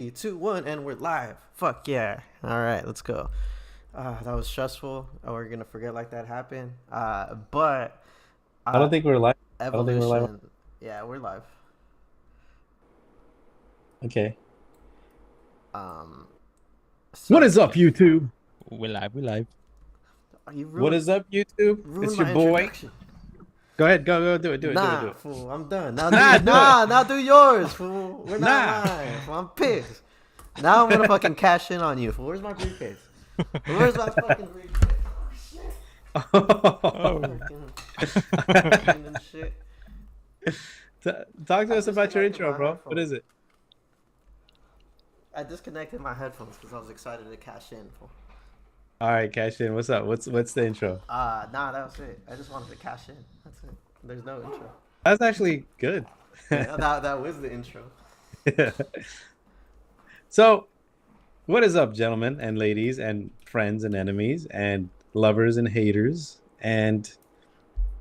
Three, two, one, and we're live. Fuck yeah! All right, let's go. That was stressful. We're gonna forget like that happened. But I uh, don't think we're live. I don't think we're live. evolution. Yeah, we're live. Okay. Um, What so is up, Yeah, YouTube? we live, we live. you What is up, YouTube? ruined It's your my boy. introduction. Go ahead, go do it, do Nah, it. fool, I'm done. Now do Nah, do it. now do yours, fool. We're not Nah. live. Fool. I'm pissed. Now I'm gonna fucking cash in on you, fool. Where's my briefcase? Where's my fucking briefcase? Oh, Fucking and shit. Talk to I us about your disconnected intro, my bro. What headphones. is it? I disconnected my headphones because I was excited to cash in. Fool. All right, cash in. What's up? What's the intro? Nah, that was it. I just wanted to cash in. That's it. There's no intro. That's actually good. Yeah, that was the intro. So, what is up, gentlemen and ladies and friends and enemies and lovers and haters and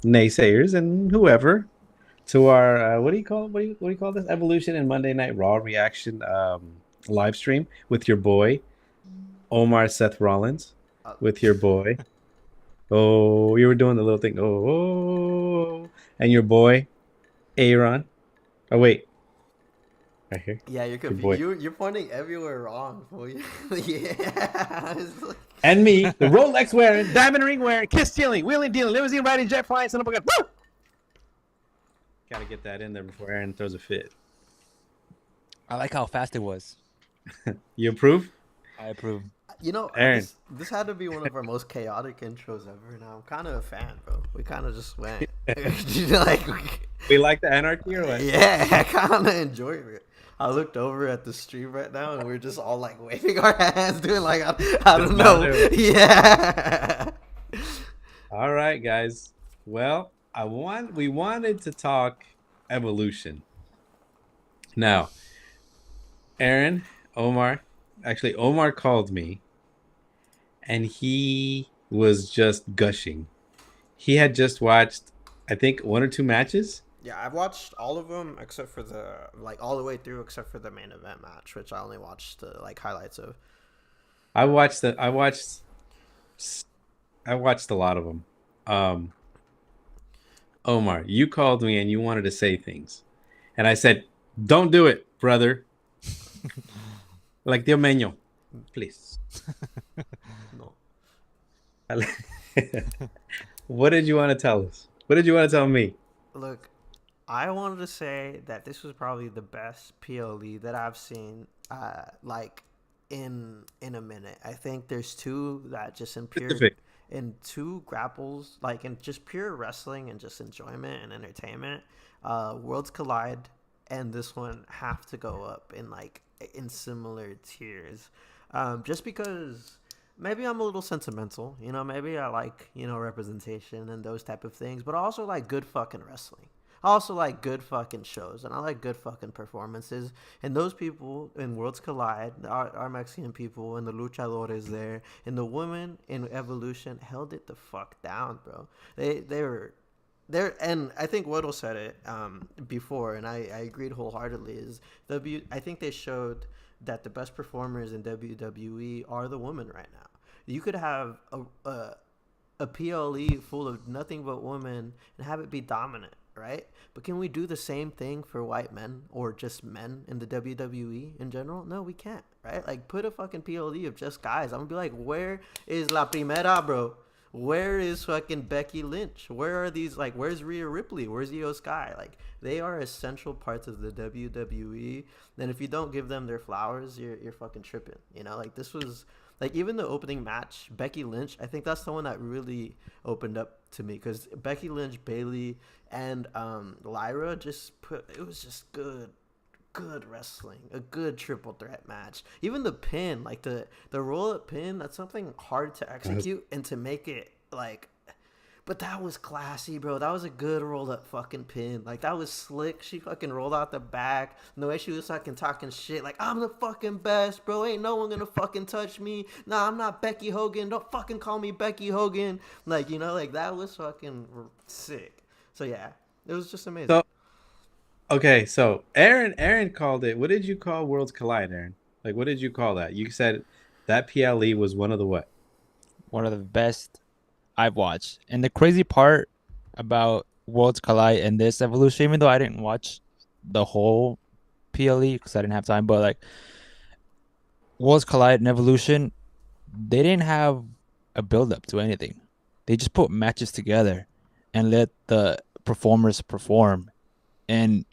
naysayers and whoever to our what do you call what do you call this Evolution and Monday Night Raw reaction live stream with your boy Omar Seth Rollins Uh, with your boy oh you were doing the little thing and your boy Aaron. Oh wait, right here, yeah, you're your boy. confused. You're pointing everywhere wrong. Fool. Yeah. It's like- And me, the Rolex wearing, diamond ring wearing, kiss stealing, wheeling dealing, limousine riding, jet flying, son of a gun. Woo! Gotta get that in there before Aaron throws a fit. I like how fast it was. You approve? I approve. Aaron. this had to be one of our most chaotic intros ever. Now I'm kind of a fan, bro. We kind of just went like, We like the anarchy or what? yeah, I kind of enjoyed it. I looked over at the stream right now, and we're just all like waving our hands, doing like I don't know, yeah. All right, guys. Well, we wanted to talk evolution. Now, Aaron, actually Omar called me and he was just gushing. He had just watched I think one or two matches. Yeah, I've watched all of them except for all the way through except for the main event match, which I only watched the like highlights of. I watched the I watched a lot of them. Omar, you called me and you wanted to say things. And I said, "Don't do it, brother." Like Dio Meño, please. No. What did you want to tell us? What did you want to tell me? Look, I wanted to say that this was probably the best PLE that I've seen, like in a minute. I think there's two that just Specific. in two grapples, like in just pure wrestling and just enjoyment and entertainment. Worlds Collide and this one have to go up in similar tiers, just because maybe I'm a little sentimental, maybe I like, representation and those type of things, but I also like good fucking wrestling. I also like good fucking shows and I like good fucking performances. And those people in Worlds Collide, our Mexican people and the luchadores there and the women in Evolution held it the fuck down, bro. They were there, and I think Waddle said it before, and I agreed wholeheartedly. I think they showed that the best performers in WWE are the women right now. You could have a PLE full of nothing but women and have it be dominant, right? But can we do the same thing for white men or just men in the WWE in general? No, we can't, right? Like, put a fucking PLE of just guys. I'm gonna be like, where is La Primera, bro? Where is fucking Becky Lynch? Where are these, like, where's Rhea Ripley? Where's Io Sky? Like, they are essential parts of the WWE. And if you don't give them their flowers, you're fucking tripping. Like, this was like, even the opening match, Becky Lynch, I think that's the one that really opened up to me, because Becky Lynch, Bailey, and Lyra it was just good wrestling, a good triple threat match. Even the pin, like the roll up pin, that's something hard to execute and to make it like. But that was classy, bro. That was a good rolled up fucking pin. Like, that was slick. She fucking rolled out the back. And the way she was fucking talking shit. Like, I'm the fucking best, bro. Ain't no one gonna fucking touch me. Nah, I'm not Becky Hogan. Don't fucking call me Becky Hogan. Like, like, that was fucking sick. So, yeah. It was just amazing. So okay, so Aaron called it. What did you call Worlds Collide, Aaron? Like, what did you call that? You said that PLE was one of the what? One of the best I've watched. And the crazy part about Worlds Collide and this evolution, even though I didn't watch the whole PLE because I didn't have time, but like Worlds Collide and Evolution, they didn't have a build up to anything. They just put matches together and let the performers perform. And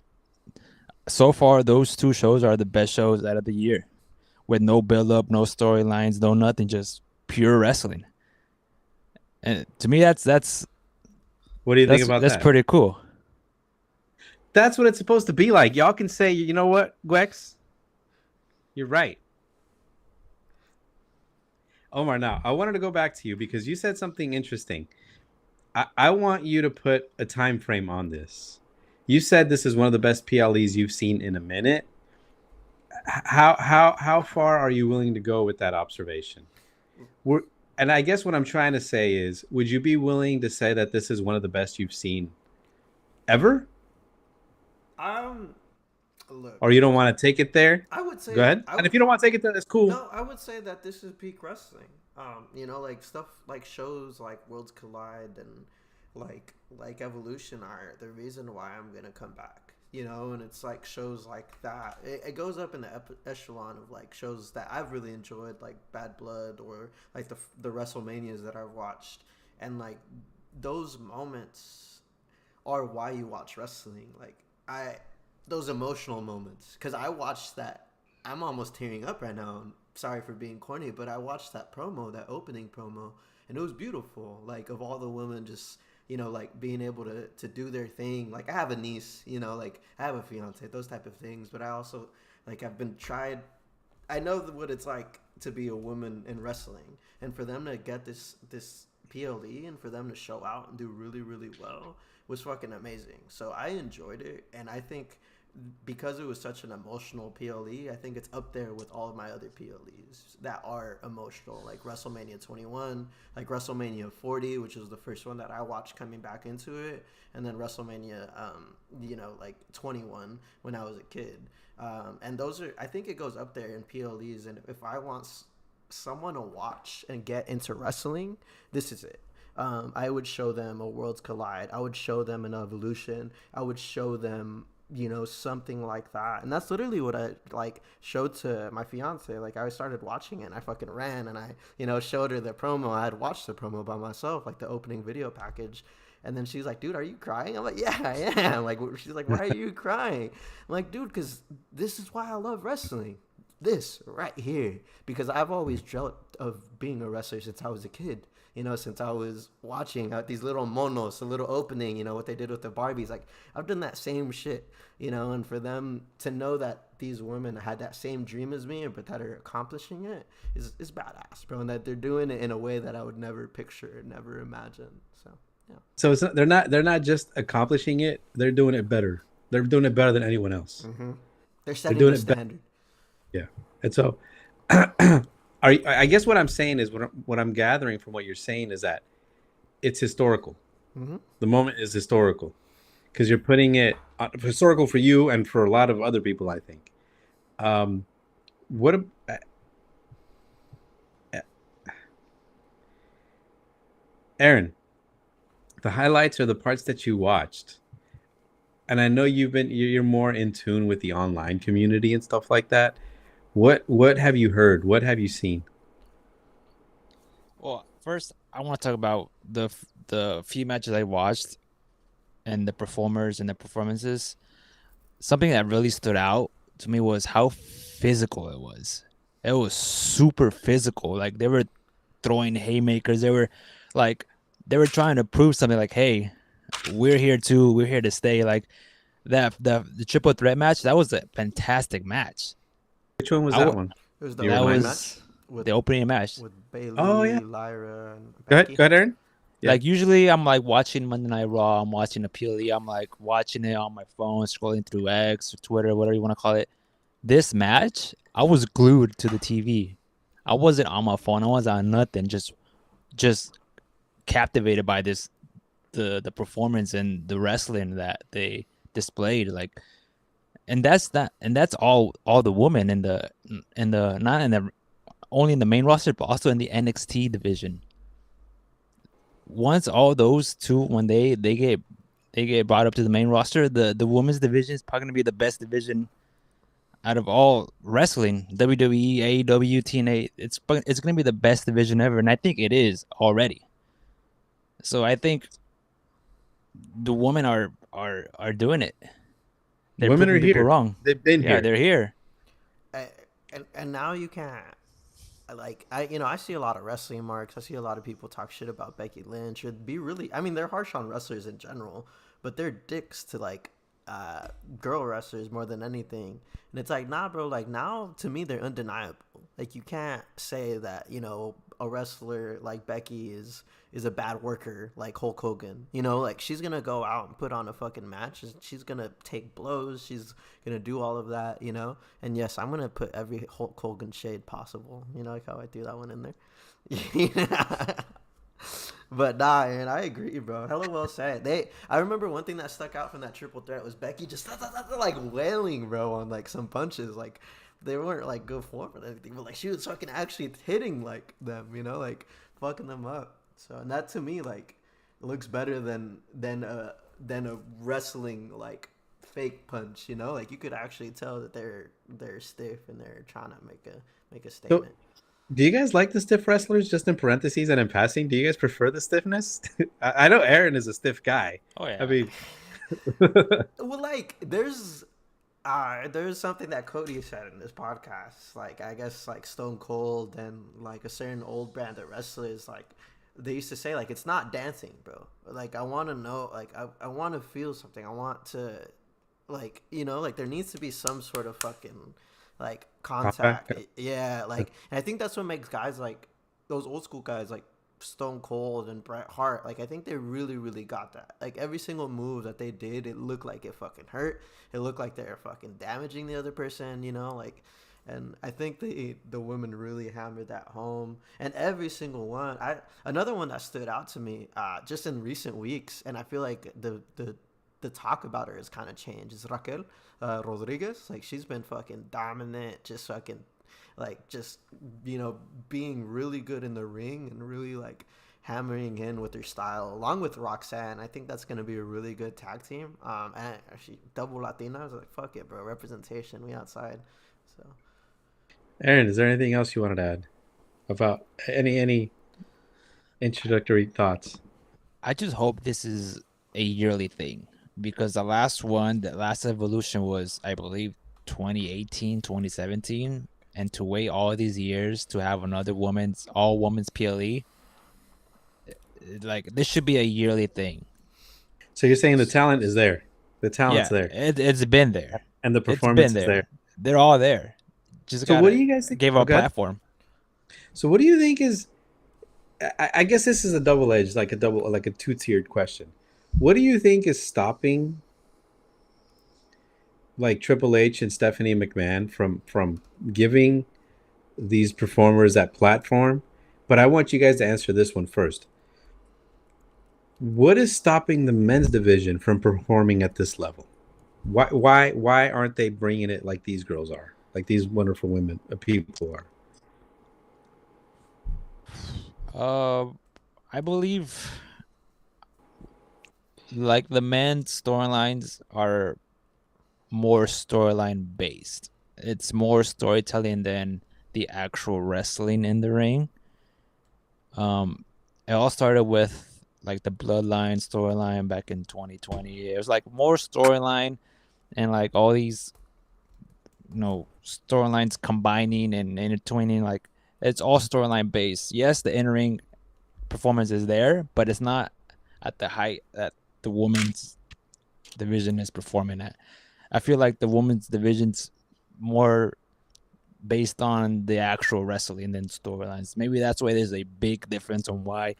so far, those two shows are the best shows out of the year, with no build up, no storylines, no nothing, just pure wrestling. And to me, that's What do you think about that's that? pretty cool. That's what it's supposed to be like. Y'all can say, you know what, Gwex? You're right. Omar, now I wanted to go back to you because you said something interesting. I want you to put a time frame on this. You said this is one of the best PLEs you've seen in a minute. How far are you willing to go with that observation? And I guess what I'm trying to say is, would you be willing to say that this is one of the best you've seen ever? Look, Or you don't want to take it there? I would say. Go ahead. And if you don't want to take it there, that's cool. No, I would say that this is peak wrestling. Like stuff like shows like Worlds Collide and like Evolution are the reason why I'm gonna come back. And it's like shows like that. It goes up in the echelon of like shows that I've really enjoyed, like Bad Blood or like the WrestleManias that I've watched, and like those moments are why you watch wrestling. Like those emotional moments, because I watched that. I'm almost tearing up right now. I'm sorry for being corny, but I watched that promo, that opening promo, and it was beautiful. Like, of all the women just, like being able to do their thing. Like, I have a niece, like I have a fiance, those type of things. But I also, like, I know what it's like to be a woman in wrestling. And for them to get this PLE and for them to show out and do really, really well was fucking amazing. So I enjoyed it. And I think because it was such an emotional PLE, I think it's up there with all of my other PLEs that are emotional, like WrestleMania 21, like WrestleMania 40, which was the first one that I watched coming back into it, and then WrestleMania, like 21 when I was a kid. And those are, I think it goes up there in PLEs. And if I want someone to watch and get into wrestling, this is it. I would show them a Worlds Collide. I would show them an Evolution. I would show them something like that. And that's literally what I like showed to my fiance. Like, I started watching it and I fucking ran and I showed her the promo. I had watched the promo by myself, like the opening video package. And then she's like, dude, are you crying? I'm like, yeah, I am. Like, she's like, why are you crying? I'm like, dude, because this is why I love wrestling. This right here. Because I've always dreamt of being a wrestler since I was a kid. Since I was watching these little monos, a little opening, what they did with the Barbies. Like, I've done that same shit, and for them to know that these women had that same dream as me, but that are accomplishing it is badass, bro. And that they're doing it in a way that I would never picture, never imagine. So, yeah. So they're not just accomplishing it; they're doing it better. They're doing it better than anyone else. Mm-hmm. They're setting the standard. Yeah, and so. I guess what I'm saying is what I'm gathering from what you're saying is that it's historical. Mm-hmm. The moment is historical because you're putting it historical for you and for a lot of other people, I think. Aaron, the highlights are the parts that you watched, and I know you're more in tune with the online community and stuff like that. What have you heard? What have you seen? Well, first I want to talk about the few matches I watched and the performers and the performances. Something that really stood out to me was how physical it was. It was super physical. Like, they were throwing haymakers. They were trying to prove something. Like, hey, we're here too. We're here to stay. Like the triple threat match. That was a fantastic match. Which one was that one? It was That was the opening match with Bailey, Oh, yeah. Lyra, and Go Becky. ahead, Aaron. Yeah. Like, usually I'm like watching Monday Night Raw, I'm watching the PLE, I'm like watching it on my phone, scrolling through X or Twitter, whatever you want to call it. This match, I was glued to the TV. I wasn't on my phone. I wasn't on nothing. Just captivated by the performance and the wrestling that they displayed. Like, and that's all the women in the not in the only in the main roster, but also in the NXT division. Once all those two, when they get brought up to the main roster, the women's division is probably gonna be the best division out of all wrestling. WWE, AEW, TNA, it's gonna be the best division ever, and I think it is already. So I think the women are doing it. They're Women are proving people here. wrong. They've been Yeah, here. they're here. And now you can't. Like I see a lot of wrestling marks. I see a lot of people talk shit about Becky Lynch or be really. I mean, they're harsh on wrestlers in general, but they're dicks to like girl wrestlers more than anything. And it's like, nah, bro. Like now, to me, they're undeniable. Like you can't say that a wrestler like Becky is a bad worker like Hulk Hogan. Like she's gonna go out and put on a fucking match. She's gonna take blows. She's gonna do all of that. And yes, I'm gonna put every Hulk Hogan shade possible. Like how I threw that one in there. But nah, man, I agree, bro. Hella well said. I remember one thing that stuck out from that triple threat was Becky just like wailing, bro, on like some punches. Like they weren't like good form or anything, but like she was fucking actually hitting like them, like fucking them up. So and that to me like looks better than a wrestling like fake punch. Like you could actually tell that they're stiff and they're trying to make a statement. Do you guys like the stiff wrestlers? Just in parentheses and in passing, do you guys prefer the stiffness? I know Aaron is a stiff guy. Oh yeah. I mean, Well, like there's something that Cody said in this podcast. Like I guess like Stone Cold and like a certain old brand of wrestlers, like they used to say like it's not dancing, bro. Like I want to know, like I want to feel something. I want to like like there needs to be some sort of fucking like contact. Yeah, like and I think that's what makes guys like those old school guys like Stone Cold and Bret Hart, like I think they really, really got that. Like every single move that they did, it looked like it fucking hurt. It looked like they're fucking damaging the other person, like. And I think the women really hammered that home. And every single one, another one that stood out to me, just in recent weeks, and I feel like the talk about her has kind of changed. Is Raquel Rodriguez? Like she's been fucking dominant, just fucking like just being really good in the ring and really like hammering in with her style along with Roxanne. I think that's going to be a really good tag team. And actually double Latina. I was like, fuck it, bro, representation, we outside. So Aaron, is there anything else you wanted to add about any introductory thoughts? I just hope this is a yearly thing because the last evolution was, I believe, 2018, 2017. And to wait all these years to have another all women's PLE, like this should be a yearly thing. So you're saying the talent is there, the talent's there, it's been there, and the performance is there. They're all there. Just so what do you guys think? Give a platform. So what do you think is? I guess this is a double-edged, like a two-tiered question. What do you think is stopping, like Triple H and Stephanie McMahon, from giving these performers that platform? But I want you guys to answer this one first. What is stopping the men's division from performing at this level? Why aren't they bringing it like these girls are, like these wonderful women people are? I believe like the men's storylines are more storyline based. It's more storytelling than the actual wrestling in the ring. It all started with like the Bloodline storyline back in 2020. It was like more storyline and like all these storylines combining and intertwining. Like it's all storyline based. Yes, the in-ring performance is there, but it's not at the height that the women's division is performing at. I feel like the women's division's more based on the actual wrestling than storylines. Maybe that's why there's a big difference on why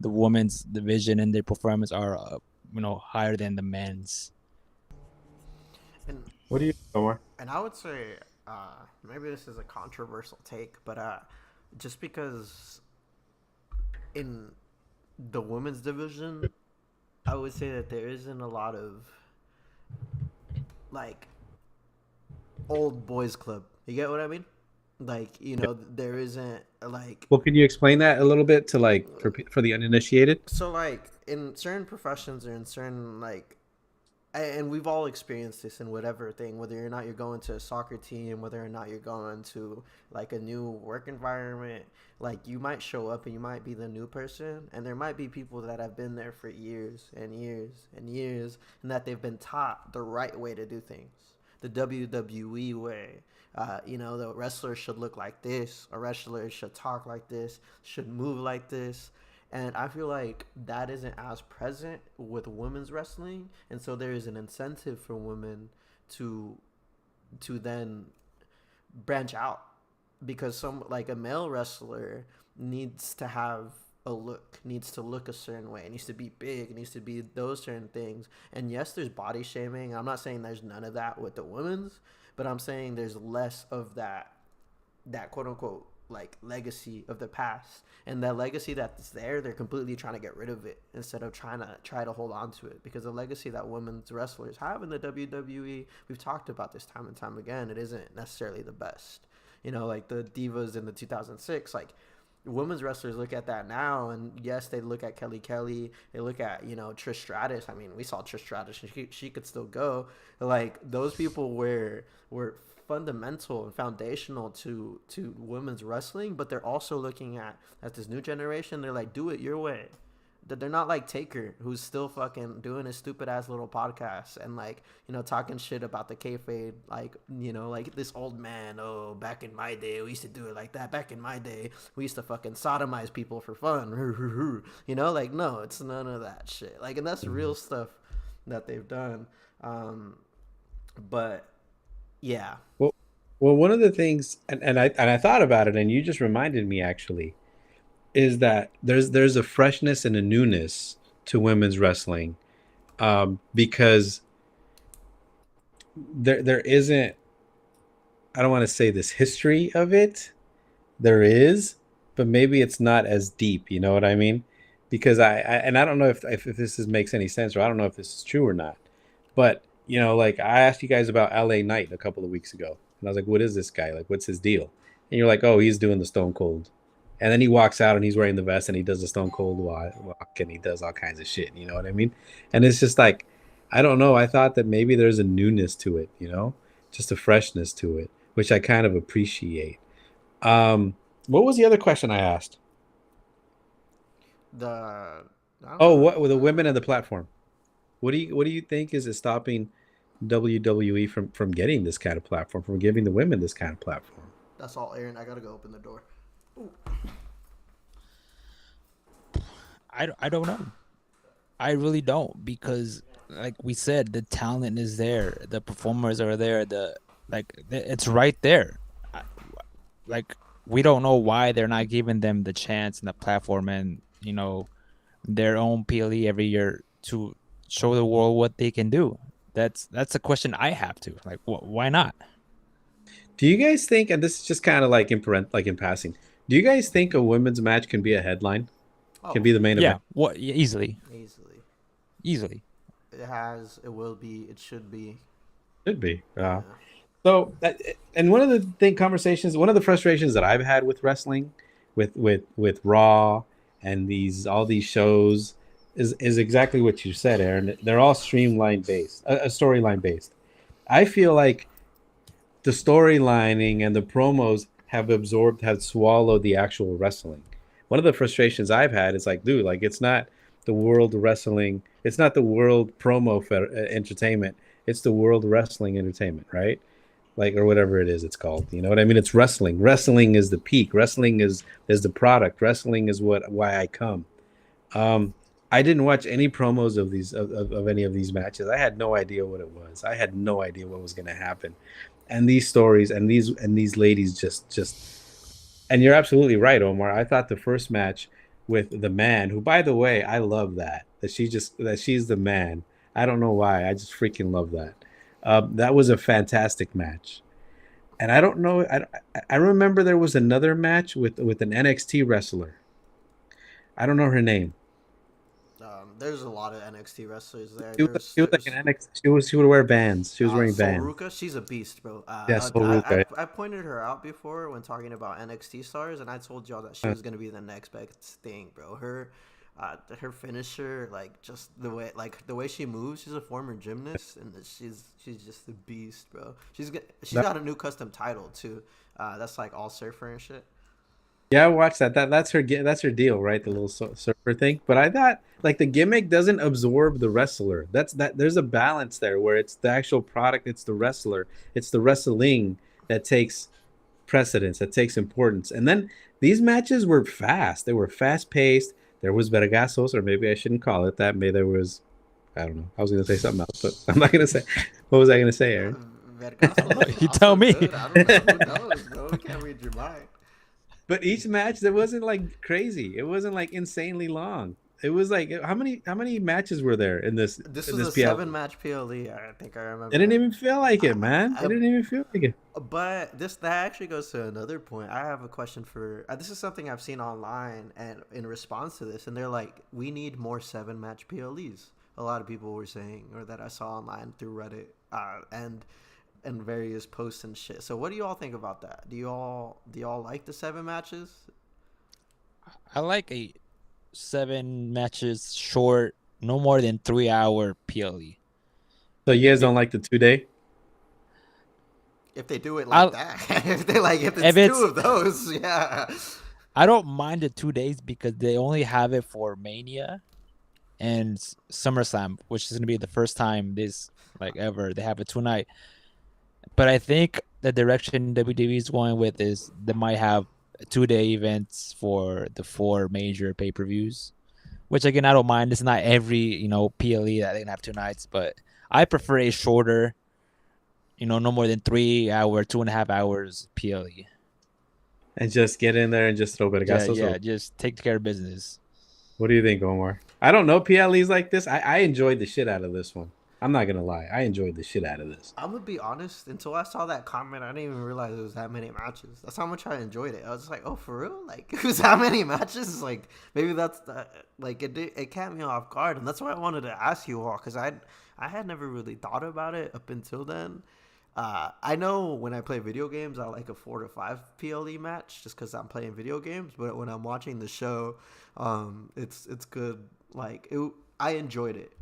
the women's division and their performance are higher than the men's. And what do you think, Omar? And I would say maybe this is a controversial take, but just because in the women's division, I would say that there isn't a lot of like old boys club. You get what I mean? Like, there isn't like, Well, could you explain that a little bit to like for the uninitiated? so like in certain professions or in certain like, and we've all experienced this in whatever thing, whether or not you're going to a soccer team, whether or not you're going to like a new work environment. Like, you might show up and you might be the new person, and there might be people that have been there for years and years and years, and that they've been taught the right way to do things, the WWE way. The wrestler should look like this, a wrestler should talk like this, should move like this. And I feel like that isn't as present with women's wrestling, and so there is an incentive for women to then branch out, because some, like, a male wrestler needs to have a look, needs to look a certain way, it needs to be big, it needs to be those certain things. And yes, there's body shaming. I'm not saying there's none of that with the women's, but I'm saying there's less of that quote unquote like legacy of the past, and that legacy that's there, they're completely trying to get rid of it instead of try to hold on to it, because the legacy that women's wrestlers have in the WWE, we've talked about this time and time again, it isn't necessarily the best. Like the divas in the 2006, like, women's wrestlers look at that now, and yes, they look at Kelly, they look at Trish Stratus. I mean, we saw Trish Stratus, and she could still go. Like, those people were fundamental and foundational to women's wrestling, but they're also looking at this new generation. They're like, do it your way. That they're not like Taker, who's still fucking doing his stupid ass little podcast and, like, talking shit about the kayfabe, like, like this old man. Oh, back in my day, we used to do it like that. Back in my day, we used to fucking sodomize people for fun. Like, no, it's none of that shit. Like, and that's real stuff that they've done. But yeah, Well, one of the things, and I thought about it, and you just reminded me actually, is that there's a freshness and a newness to women's wrestling, because there isn't, I don't want to say this history of it. There is, but maybe it's not as deep. You know what I mean? Because I don't know if makes any sense, or I don't know if this is true or not. But like, I asked you guys about LA Knight a couple of weeks ago, and I was like, "What is this guy? Like, what's his deal?" And you're like, "Oh, he's doing the Stone Cold." And then he walks out and he's wearing the vest and he does the Stone Cold walk and he does all kinds of shit. You know what I mean? And it's just like, I don't know. I thought that maybe there's a newness to it, just a freshness to it, which I kind of appreciate. What was the other question I asked? the Oh, what were the women and the platform? What do you think is it stopping WWE from getting this kind of platform, from giving the women this kind of platform? that's all, Aaron. I gotta go open the door. Ooh. I don't know. I really don't, because like we said, the talent is there, the performers are there, it's right there. I- Like, we don't know why they're not giving them the chance and the platform and their own PLE every year to show the world what they can do. That's a question I have to, like, why not? Do you guys think, and this is just kind of like like in passing, do you guys think a women's match can be a headline? Oh, Can be the main Yeah, event? what? Yeah, easily, easily. easily. It will be, it should be. Should be. Yeah. So, and one of the conversations, one of the frustrations that I've had with wrestling, with Raw and all these shows, is exactly what you said, Aaron. They're all streamline based, a storyline based. I feel like the storylining and the promos have swallowed the actual wrestling. One of the frustrations I've had is like, dude, like, it's not the world wrestling, it's not the world entertainment, it's the world wrestling entertainment, right? Like, or whatever it is it's called. You know what I mean? It's wrestling. Wrestling is the peak. Wrestling is the product. Wrestling is why I come. I didn't watch any promos of any of these matches. I had no idea what it was. I had no idea what was going to happen. And these stories and these ladies just and you're absolutely right, Omar. I thought the first match with the man, who, by the way, I love that she's the man. I don't know why. I just freaking love that. That was a fantastic match. And I don't know. I remember there was another match with an NXT wrestler. I don't know her name. there's a lot of NXT wrestlers there. She was like an NXT. She would wear bands. She was wearing Sol bands. Ruka, she's a beast, bro. Yeah, Sol Ruka. I pointed her out before when talking about NXT stars, and I told y'all that she was gonna be the next best thing, bro. Her finisher, like just the way she moves. She's a former gymnast, and she's just a beast, bro. She's got a new custom title too. That's like all surfer and shit. Yeah, I watched that. That's her deal, right? The little surfer thing. But I thought like the gimmick doesn't absorb the wrestler. That there's a balance there where it's the actual product, it's the wrestler, it's the wrestling that takes precedence, that takes importance. And then these matches were fast. They were fast paced. There was vergazos, or maybe I shouldn't call it that. Maybe there was, I don't know. I was gonna say something else, but I'm not gonna say. What was I gonna say, Aaron? You tell me. Good. I don't know. Who knows, bro? We can't read your mind. But each match, there wasn't like crazy. It wasn't like insanely long. It was like how many matches were there in this? This in was this a PL? 7-match PLE. I think I remember. It didn't even feel like it, man. It didn't even feel like it. But that actually goes to another point. I have a question for. This is something I've seen online, and in response to this, and they're like, "We need more 7-match PLEs." A lot of people were saying, or that I saw online through Reddit, and various posts and shit. So, what do you all think about that? Do you all like the 7 matches? I like a 7 matches short, no more than 3-hour PLE. So you guys don't like the 2-day? If they do it like that, if it's 2 of those, yeah. I don't mind the 2 days because they only have it for Mania and SummerSlam, which is gonna be the first time this like ever they have a 2-night. But I think the direction WWE is going with is they might have 2-day events for the 4 major pay-per-views, which again I don't mind. It's not every PLE that they can have 2 nights, but I prefer a shorter, no more than 3-hour, 2.5 hours PLE. And just get in there and just throw vergazos. Yeah, just take care of business. What do you think, Omar? I don't know PLEs like this. I enjoyed the shit out of this one. I'm not gonna lie. I enjoyed the shit out of this. I'm gonna be honest. Until I saw that comment, I didn't even realize it was that many matches. That's how much I enjoyed it. I was just like, "Oh, for real? Like, it was that many matches? Like, maybe that's like it caught me off guard." And that's why I wanted to ask you all, because I had never really thought about it up until then. I know when I play video games, I like a 4 to 5 PLE match just because I'm playing video games. But when I'm watching the show, it's good. Like I enjoyed it.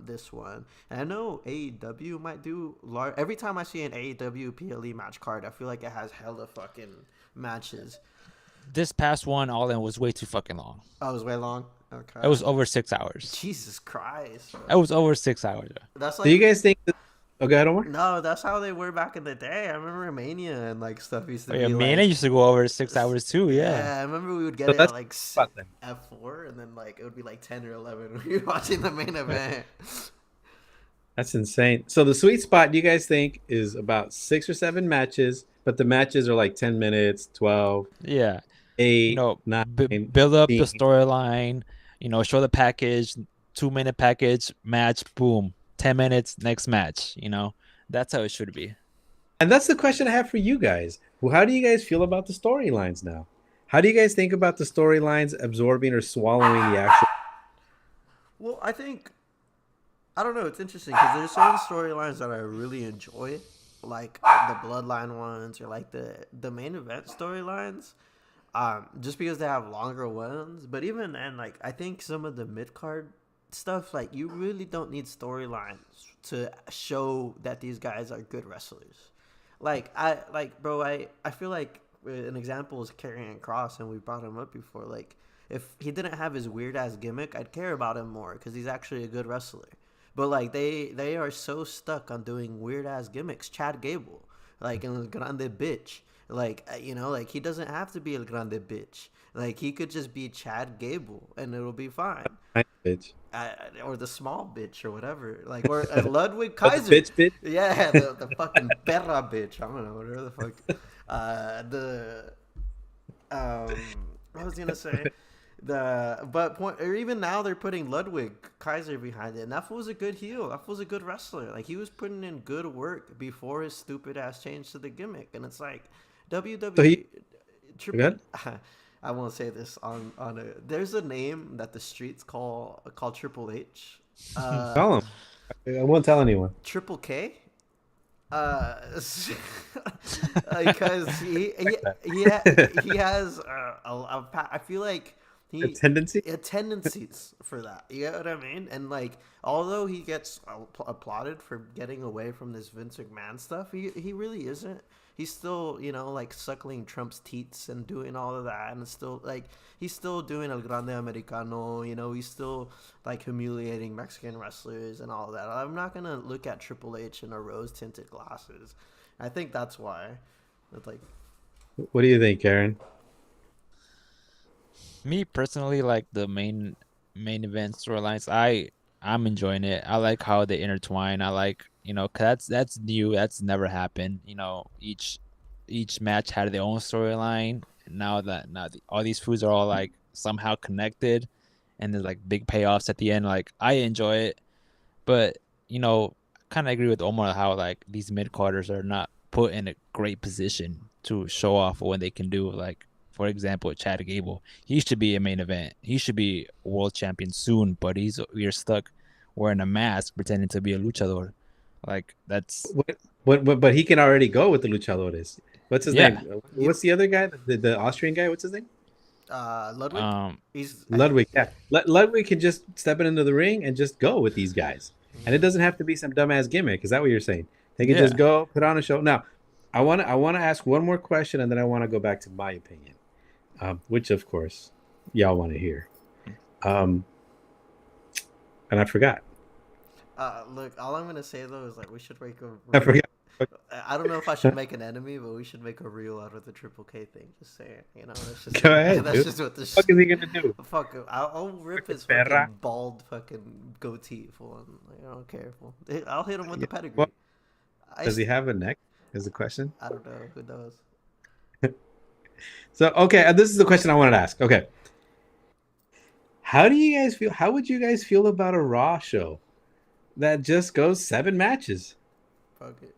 This one, and I know AEW might do large. Every time I see an AEW PLE match card, I feel like it has hella fucking matches. This past one, all in, was way too fucking long. Oh, it was way long. Okay. It was over 6 hours. Jesus Christ. Bro. It was over 6 hours. That's like. Do you guys think that? Oh, go ahead, Omar. No, that's how they were back in the day. I remember Mania and like stuff used to be. Mania used to go over 6 hours too. Yeah. I remember we would get it at like F4, and then like it would be like 10 or 11 when you're watching the main event. That's insane. So the sweet spot, you guys think, is about 6 or 7 matches, but the matches are like 10 minutes, 12. Yeah. 8, 9. Build up the storyline. Show the package. 2-minute package match. Boom. 10 minutes, next match. That's how it should be. And that's the question I have for you guys. Well, how do you guys feel about the storylines now? How do you guys think about the storylines absorbing or swallowing the actual? Well, I don't know. It's interesting because there's certain storylines that I really enjoy, like the Bloodline ones or like the main event storylines. Just because they have longer ones. But even then, like I think some of the mid card stuff, like you really don't need storylines to show that these guys are good wrestlers. I feel like an example is Karrion Kross, and we brought him up before. Like if he didn't have his weird ass gimmick, I'd care about him more because he's actually a good wrestler. But like they are so stuck on doing weird ass gimmicks. Chad Gable, like in Grande Bitch, like like he doesn't have to be a Grande Bitch. Like he could just be Chad Gable and it'll be fine. Bitch. Or the small bitch or whatever. Like or Ludwig Kaiser. Bitch. Yeah, the fucking perra bitch. I don't know whatever the fuck. What was I gonna say? Or even now they're putting Ludwig Kaiser behind it, and that fool's a good heel. That fool's a good wrestler. Like he was putting in good work before his stupid ass change to the gimmick, and it's like WWE. I won't say this on a. There's a name that the streets call Triple H, uh, Tell him. I won't tell anyone. Triple K. Uh, because he has I feel like A tendency. tendencies for that. You get what I mean? And like, although he gets applauded for getting away from this Vince McMahon stuff, he really isn't. He's still, like suckling Trump's teats and doing all of that, and it's still like he's still doing El Grande Americano. He's still like humiliating Mexican wrestlers and all of that. I'm not gonna look at Triple H in a rose tinted glasses. I think that's why. It's like, What do you think, Karen? Me personally, like the main event storylines, I'm enjoying it. I like how they intertwine. I like, 'cause that's new. That's never happened. Each match had their own storyline. All these foods are all like somehow connected, and there's like big payoffs at the end. Like I enjoy it, but kind of agree with Omar how like these mid carders are not put in a great position to show off what they can do. Like for example, Chad Gable, he should be a main event. He should be a world champion soon, but we're stuck wearing a mask pretending to be a luchador. Like that's But he can already go with the luchadores. What's his Yeah. name? What's the other guy? The Austrian guy? What's his name? Ludwig. um He's Ludwig. Yeah, Ludwig can just step it into the ring and just go with these guys, and it doesn't have to be some dumbass gimmick. Is that what you're saying? They can just Yeah. go put on a show. Now, I want to ask one more question, and then I want to go back to my opinion, which of course y'all want to hear. And I forgot. Look, all I'm gonna say though is like we should make I forgot. I don't know if I should make an enemy, but we should make a reel out of the Triple K thing. Just saying, that's just Go ahead, that's dude. just what this. What the fuck is he gonna do? Fuck, I'll rip his Perra. fucking bald fucking goatee for him. Like, I don't care. I'll hit him with the Yeah, pedigree. well, I, Does he have a neck? Is the question. I don't know. Who knows? So okay, this is the question I wanted to ask. Okay, how do you guys feel? How would you guys feel about a Raw show that just goes 7 matches? Fuck it.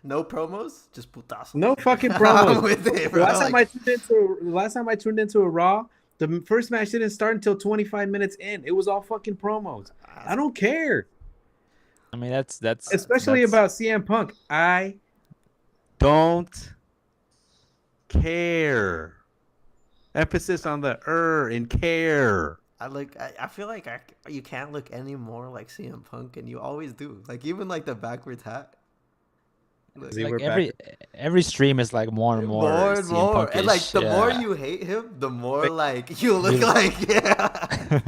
No promos, just putazos. No fucking I'm promos. with it, The bro. last time I tuned into a Raw, the first match didn't start until 25 minutes in. It was all fucking promos. I don't care, I mean that's especially that's- about CM Punk. I don't care. Emphasis on the in care. I feel like you can't look any more like CM Punk, and you always do. Like even like the backwards hat. Like, See, like we're every stream is like more and more more and CM more, and like Punk-ish, the more yeah. you hate him, the more like you look like yeah.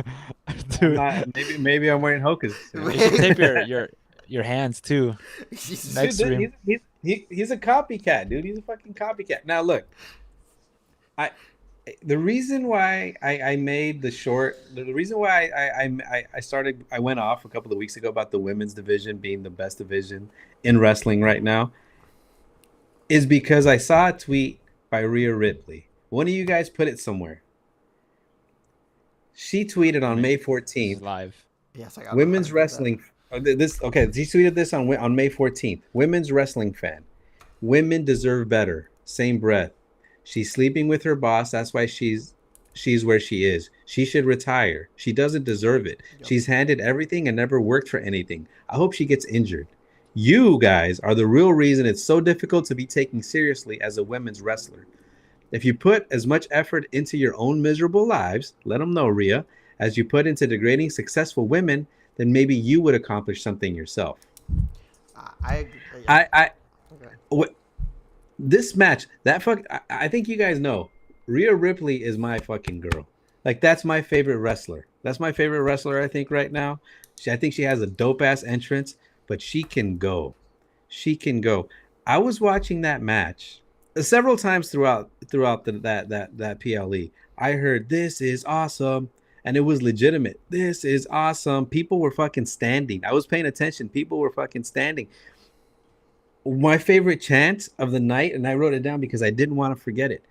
Dude, Maybe I'm wearing Hokas. you should tape your hands too. Next Dude, stream. he's a copycat, dude. He's a fucking copycat. Now look, the reason why I made the short, the reason why I went off a couple of weeks ago about the women's division being the best division in wrestling right now, is because I saw a tweet by Rhea Ripley. One of you guys put it somewhere. She tweeted on May 14th. Live. Yes, I got Women's wrestling. She tweeted this on May 14th. Women's wrestling fan. Women deserve better. Same breath. She's sleeping with her boss. That's why she's where she is. She should retire. She doesn't deserve it. Yep. She's handed everything and never worked for anything. I hope she gets injured. You guys are the real reason it's so difficult to be taken seriously as a women's wrestler. If you put as much effort into your own miserable lives, let them know, Rhea, as you put into degrading successful women, then maybe you would accomplish something yourself. I I okay. what this match, I think you guys know, Rhea Ripley is my fucking girl. Like that's my favorite wrestler. That's my favorite wrestler, I think, right now. I think she has a dope ass entrance, but she can go. She can go. I was watching that match several times throughout that PLE. I heard this is awesome, and it was legitimate. This is awesome. People were fucking standing. I was paying attention. People were fucking standing. My favorite chant of the night, and I wrote it down because I didn't want to forget it.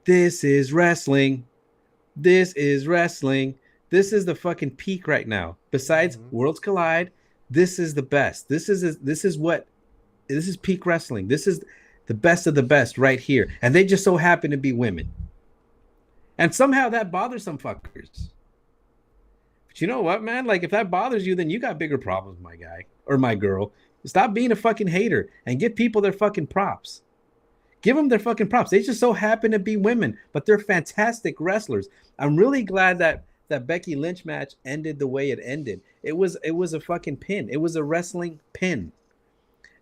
This is wrestling. This is wrestling. This is the fucking peak right now. Besides Worlds Collide, this is the best. This is peak wrestling. This is the best of the best right here. And they just so happen to be women. And somehow that bothers some fuckers. But you know what, man? Like, if that bothers you, then you got bigger problems, my guy or my girl. Stop being a fucking hater and give people their fucking props. Give them their fucking props. They just so happen to be women, but they're fantastic wrestlers. I'm really glad that Becky Lynch match ended the way it ended. It was a fucking pin. It was a wrestling pin.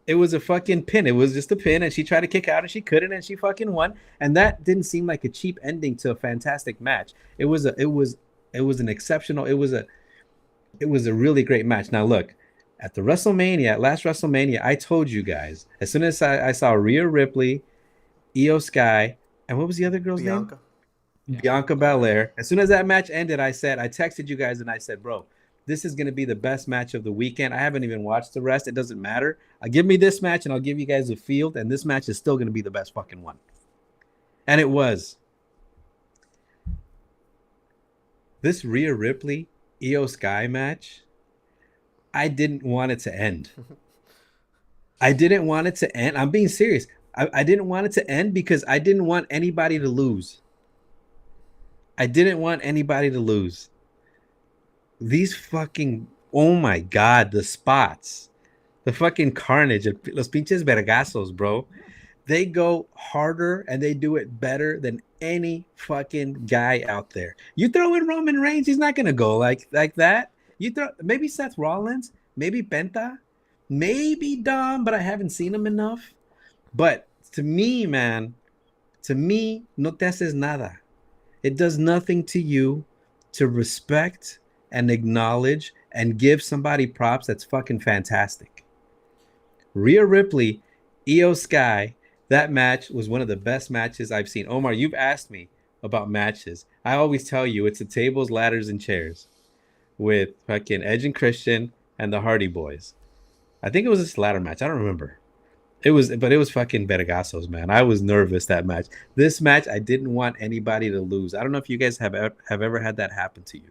It was a fucking pin. It was just a pin, and she tried to kick out, and she couldn't, and she fucking won. And that didn't seem like a cheap ending to a fantastic match. It was an exceptional. It was a really great match. Now look, at the WrestleMania, last WrestleMania, I told you guys as soon as I saw Rhea Ripley, Io Sky, and what was the other girl's Bianca. name? Bianca Belair. As soon as that match ended, I texted you guys and I said, bro, this is going to be the best match of the weekend. I haven't even watched the rest. It doesn't matter. Give me this match and I'll give you guys a field, and this match is still going to be the best fucking one. And it was. This Rhea Ripley, Io Sky match, I didn't want it to end. I didn't want it to end. I'm being serious. I didn't want it to end because I didn't want anybody to lose. I didn't want anybody to lose. These fucking, oh my God, the spots, the fucking carnage, los pinches vergazos, bro. They go harder and they do it better than any fucking guy out there. You throw in Roman Reigns, he's not gonna go like that. You throw maybe Seth Rollins, maybe Penta, maybe Dom, but I haven't seen him enough. But to me, man, no te haces nada. It does nothing to you to respect and acknowledge and give somebody props. That's fucking fantastic. Rhea Ripley, Io Sky, that match was one of the best matches I've seen. Omar, you've asked me about matches. I always tell you it's the tables, ladders, and chairs with fucking Edge and Christian and the Hardy Boys. I think it was this ladder match. I don't remember. It was fucking vergazos, man. I was nervous that match. This match, I didn't want anybody to lose. I don't know if you guys have ever had that happen to you.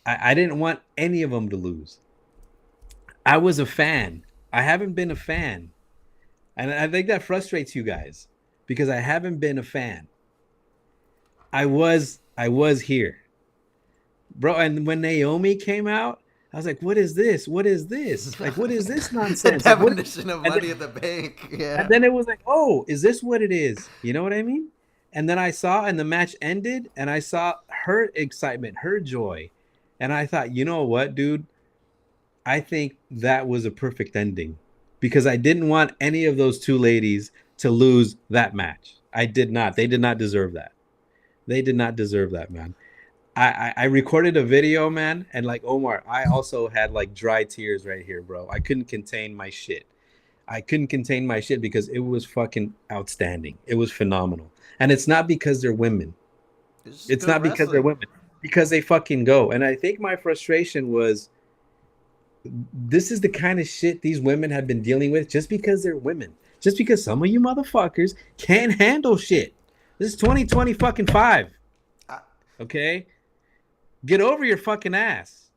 I didn't want any of them to lose. I was a fan. I haven't been a fan. And I think that frustrates you guys because I haven't been a fan. I was here. Bro, and when Naomi came out, I was like, what is this? What is this? Like, what is this nonsense? The definition of Money in the Bank. Yeah. And then it was like, oh, is this what it is? You know what I mean? And then I saw, and the match ended, and I saw her excitement, her joy. And I thought, you know what, dude? I think that was a perfect ending because I didn't want any of those two ladies to lose that match. I did not. They did not deserve that. They did not deserve that, man. I recorded a video, man, and like Omar, I also had like dry tears right here, bro. I couldn't contain my shit. Because it was fucking outstanding. It was phenomenal. And it's not because they're women. It's not because they're women. Because they fucking go. And I think my frustration was this is the kind of shit these women have been dealing with just because they're women. Just because some of you motherfuckers can't handle shit. This is 2020 fucking 5. Okay? Get over your fucking ass.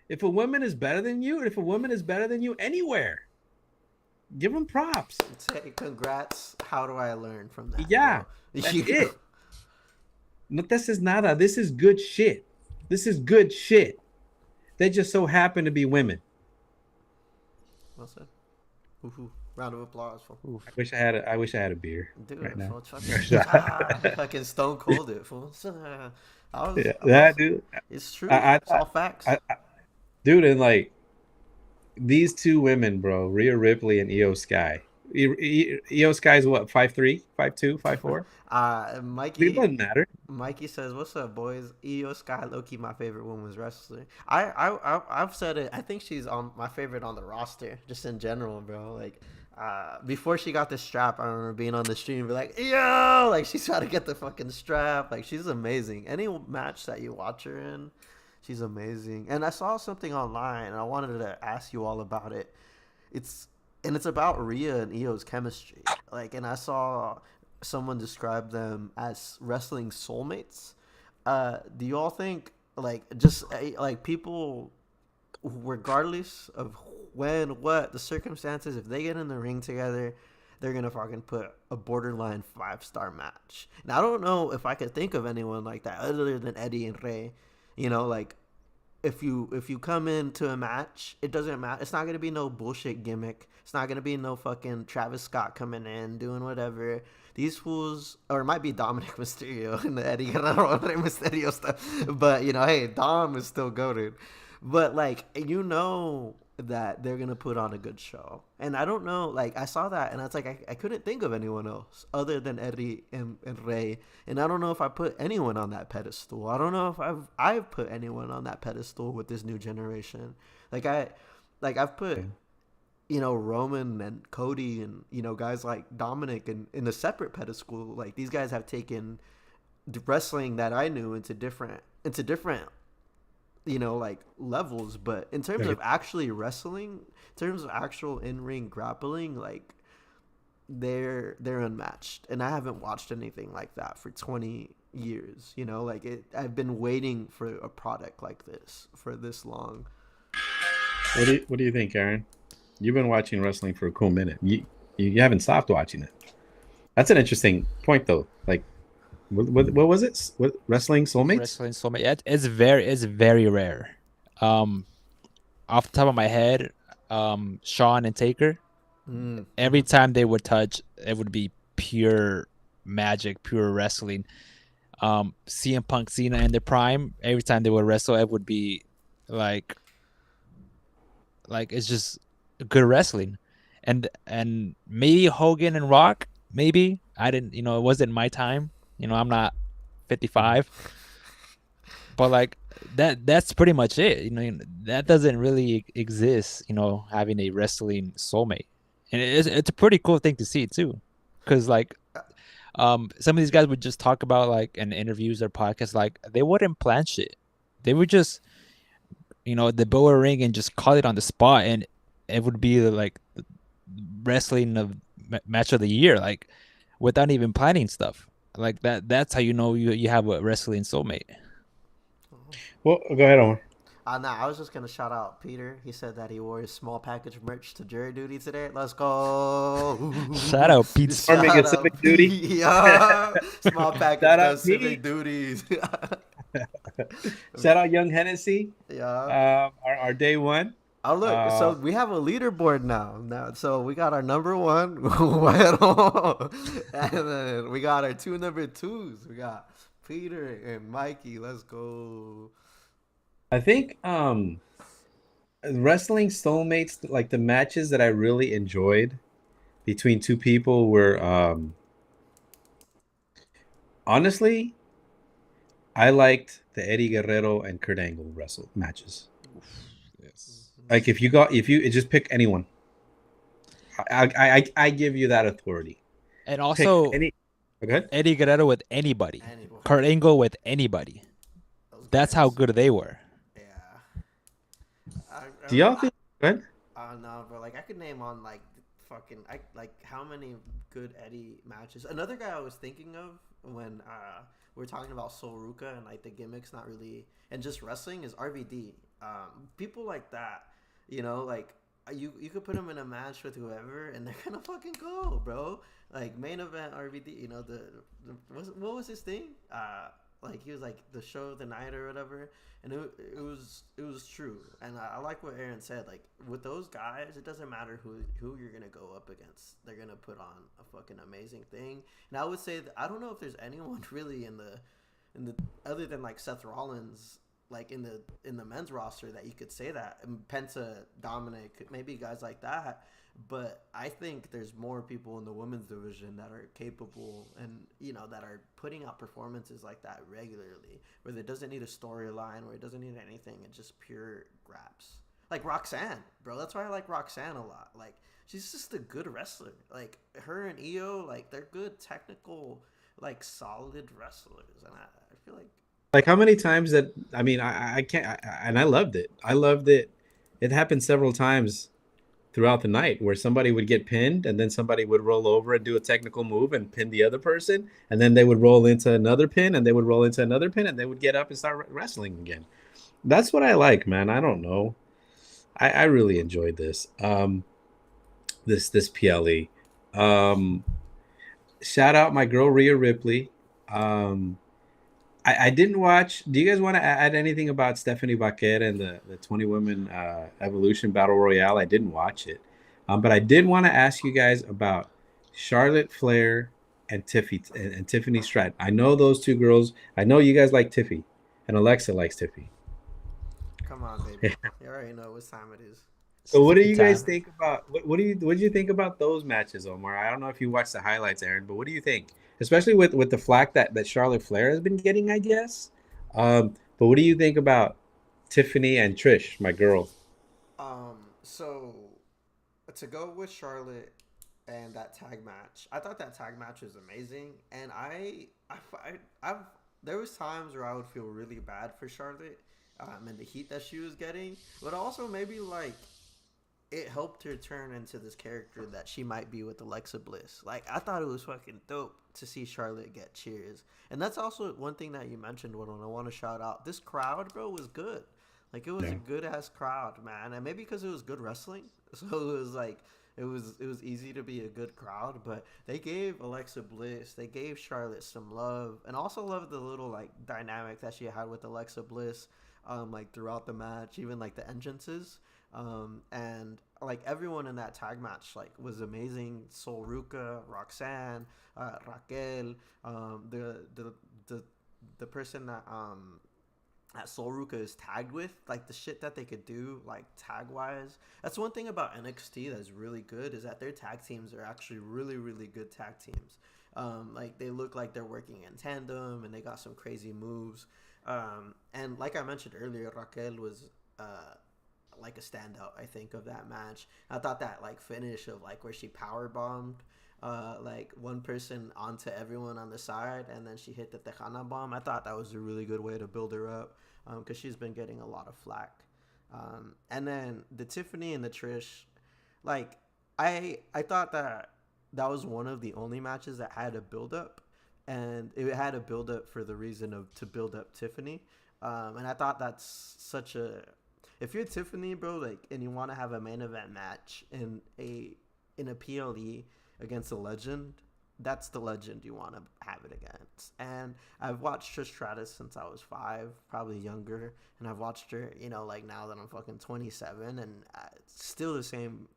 If a woman is better than you, or if a woman is better than you anywhere, give them props. Say congrats. How do I learn from that? Yeah, that's it. No, this is nada. This is good shit. This is good shit. They just so happen to be women. Well said. Ooh, round of applause for. I wish I had a beer. Dude, right now. Fucking stone cold it, fool. Dude. It's true. It's all facts. Dude, and like these two women, bro, Rhea Ripley and Io Sky. Io Sky's what, 5'3", 5'2", 5'4"? Mikey. It doesn't matter. Mikey says, "What's up, boys? Io Sky, low-key my favorite women's wrestler. I've said it. I think she's on my favorite on the roster, just in general, bro. Like, before she got the strap, I remember being on the stream, be like, yo, like she's trying to get the fucking strap. Like, she's amazing. Any match that you watch her in, she's amazing. And I saw something online, and I wanted to ask you all about it. It's about Rhea and Io's chemistry. Like, and I saw someone describe them as wrestling soulmates. Do you all think, like, just like people, regardless of when, what the circumstances, if they get in the ring together, they're gonna fucking put a borderline 5-star match. And I don't know if I could think of anyone like that other than Eddie and Rey. You know, like if you come into a match, it doesn't matter. It's not gonna be no bullshit gimmick. It's not gonna be no fucking Travis Scott coming in doing whatever. These fools, or it might be Dominic Mysterio and the Eddie Guerrero and Rey Mysterio stuff. But you know, hey, Dom is still goated. But like that they're gonna put on a good show, and I don't know. Like I saw that, and I was like, I couldn't think of anyone else other than Eddie and Rey, and I don't know if I put anyone on that pedestal. I don't know if I've put anyone on that pedestal with this new generation. I've put Roman and Cody and guys like Dominic and in a separate pedestal. Like these guys have taken the wrestling that I knew into different like levels, but in terms of actually wrestling, in terms of actual in-ring grappling, like they're unmatched, and I haven't watched anything like that for 20 years. I've been waiting for a product like this for this long. What do you think, Aaron? You've been watching wrestling for a cool minute. You haven't stopped watching it. That's an interesting point, though. Like, what was it? What, wrestling soulmates? Wrestling soulmate. Yeah, it's very rare. Off the top of my head, Shawn and Taker. Every time they would touch, it would be pure magic, pure wrestling. CM Punk, Cena in their prime. Every time they would wrestle, it would be like it's just good wrestling. And maybe Hogan and Rock. Maybe I didn't. It wasn't my time. I'm not 55, but like that's pretty much it. That doesn't really exist, having a wrestling soulmate. And it's a pretty cool thing to see too. Cause like, some of these guys would just talk about like in interviews or podcasts, like they wouldn't plan shit. They would just, the bow a ring and just call it on the spot. And it would be like wrestling of match of the year, like without even planning stuff. Like that's how you have a wrestling soulmate. Well, go ahead, Omar. I was just gonna shout out Peter. He said that he wore his small package merch to jury duty today. Let's go! Shout out Pete. Performing at civic duty. Yeah, small package does civic duties. Shout out Young Hennessy. Yeah. Our day one. Oh look! So we have a leaderboard now. So we got our number one, and then we got our two number twos. We got Peter and Mikey. Let's go. I think wrestling soulmates, like the matches that I really enjoyed between two people were honestly, I liked the Eddie Guerrero and Kurt Angle wrestle matches. Like if you just pick anyone, I give you that authority. And also Eddie Guerrero with anybody. Kurt Angle with anybody. That's how good they were. Yeah. Do y'all think? Good? No, bro. Like I could name on like fucking how many good Eddie matches. Another guy I was thinking of when we were talking about Sol Ruca and like the gimmicks not really and just wrestling is RVD. People like that. Like you could put him in a match with whoever, and they're gonna fucking go, bro. Like main event RVD. What was his thing? Like he was like the show of the night or whatever, and it was true. And I like what Aaron said. Like with those guys, it doesn't matter who you're gonna go up against. They're gonna put on a fucking amazing thing. And I would say that I don't know if there's anyone really in the other than like Seth Rollins. Like in the men's roster that you could say that and Penta, Dominic, maybe guys like that, but I think there's more people in the women's division that are capable and that are putting out performances like that regularly, where it doesn't need a storyline, where it doesn't need anything, it's just pure grabs. Like Roxanne, bro. That's why I like Roxanne a lot. Like she's just a good wrestler. Like her and Io, like they're good technical, like solid wrestlers, and I feel like. Like how many times that I can't and I loved it. I loved it. It happened several times throughout the night where somebody would get pinned and then somebody would roll over and do a technical move and pin the other person, and then they would roll into another pin and they would roll into another pin and they would get up and start wrestling again. That's what I like, man. I don't know. I really enjoyed this. This PLE. Um, Shout out my girl Rhea Ripley. Um, I didn't watch. Do you guys want to add anything about Stephanie Baquer and the 20 women Evolution Battle Royale? I didn't watch it, but I did want to ask you guys about Charlotte Flair and Tiffany Stratton. I know those two girls. I know you guys like Tiffy, and Alexa likes Tiffy. Come on, baby. You already know what time it is. So what do Tiffy you guys time. think about what do you think about those matches, Omar? I don't know if you watched the highlights, Aaron, but what do you think? Especially with the flack that Charlotte Flair has been getting, I guess. But what do you think about Tiffany and Trish, my girl? So to go with Charlotte and that tag match, I thought that tag match was amazing, and I've there was times where I would feel really bad for Charlotte, and the heat that she was getting, but also maybe like it helped her turn into this character that she might be with Alexa Bliss. Like I thought it was fucking dope to see Charlotte get cheers, and that's also one thing that you mentioned. When I want to shout out, this crowd, bro, was good. Like it was a Yeah. good ass crowd, man, and maybe because it was good wrestling, so it was like it was easy to be a good crowd. But they gave Alexa Bliss, they gave Charlotte some love, and also loved the little like dynamic that she had with Alexa Bliss, like throughout the match, even like the entrances. And like everyone in that tag match like was amazing. Sol Ruka, Roxanne, Raquel, the the person that Sol Ruka is tagged with, like the shit that they could do, like tag wise. That's one thing about NXT that's really good is that their tag teams are actually really really good tag teams. Like they look like they're working in tandem and they got some crazy moves. And like I mentioned earlier, Raquel was like a standout, I think, of that match. I thought that like finish of like where she power bombed like one person onto everyone on the side, and then she hit the Tejana bomb. I thought that was a really good way to build her up because she's been getting a lot of flack. And then the Tiffany and the Trish, like I thought that that was one of the only matches that had a build up, and it had a build up for the reason of to build up Tiffany. And I thought that's such a if you're Tiffany, bro, like, and you want to have a main event match in a PLE against a legend, that's the legend you want to have it against. And I've watched Trish Stratus since I was 5, probably younger, and I've watched her, like now that I'm fucking 27, and it's still the same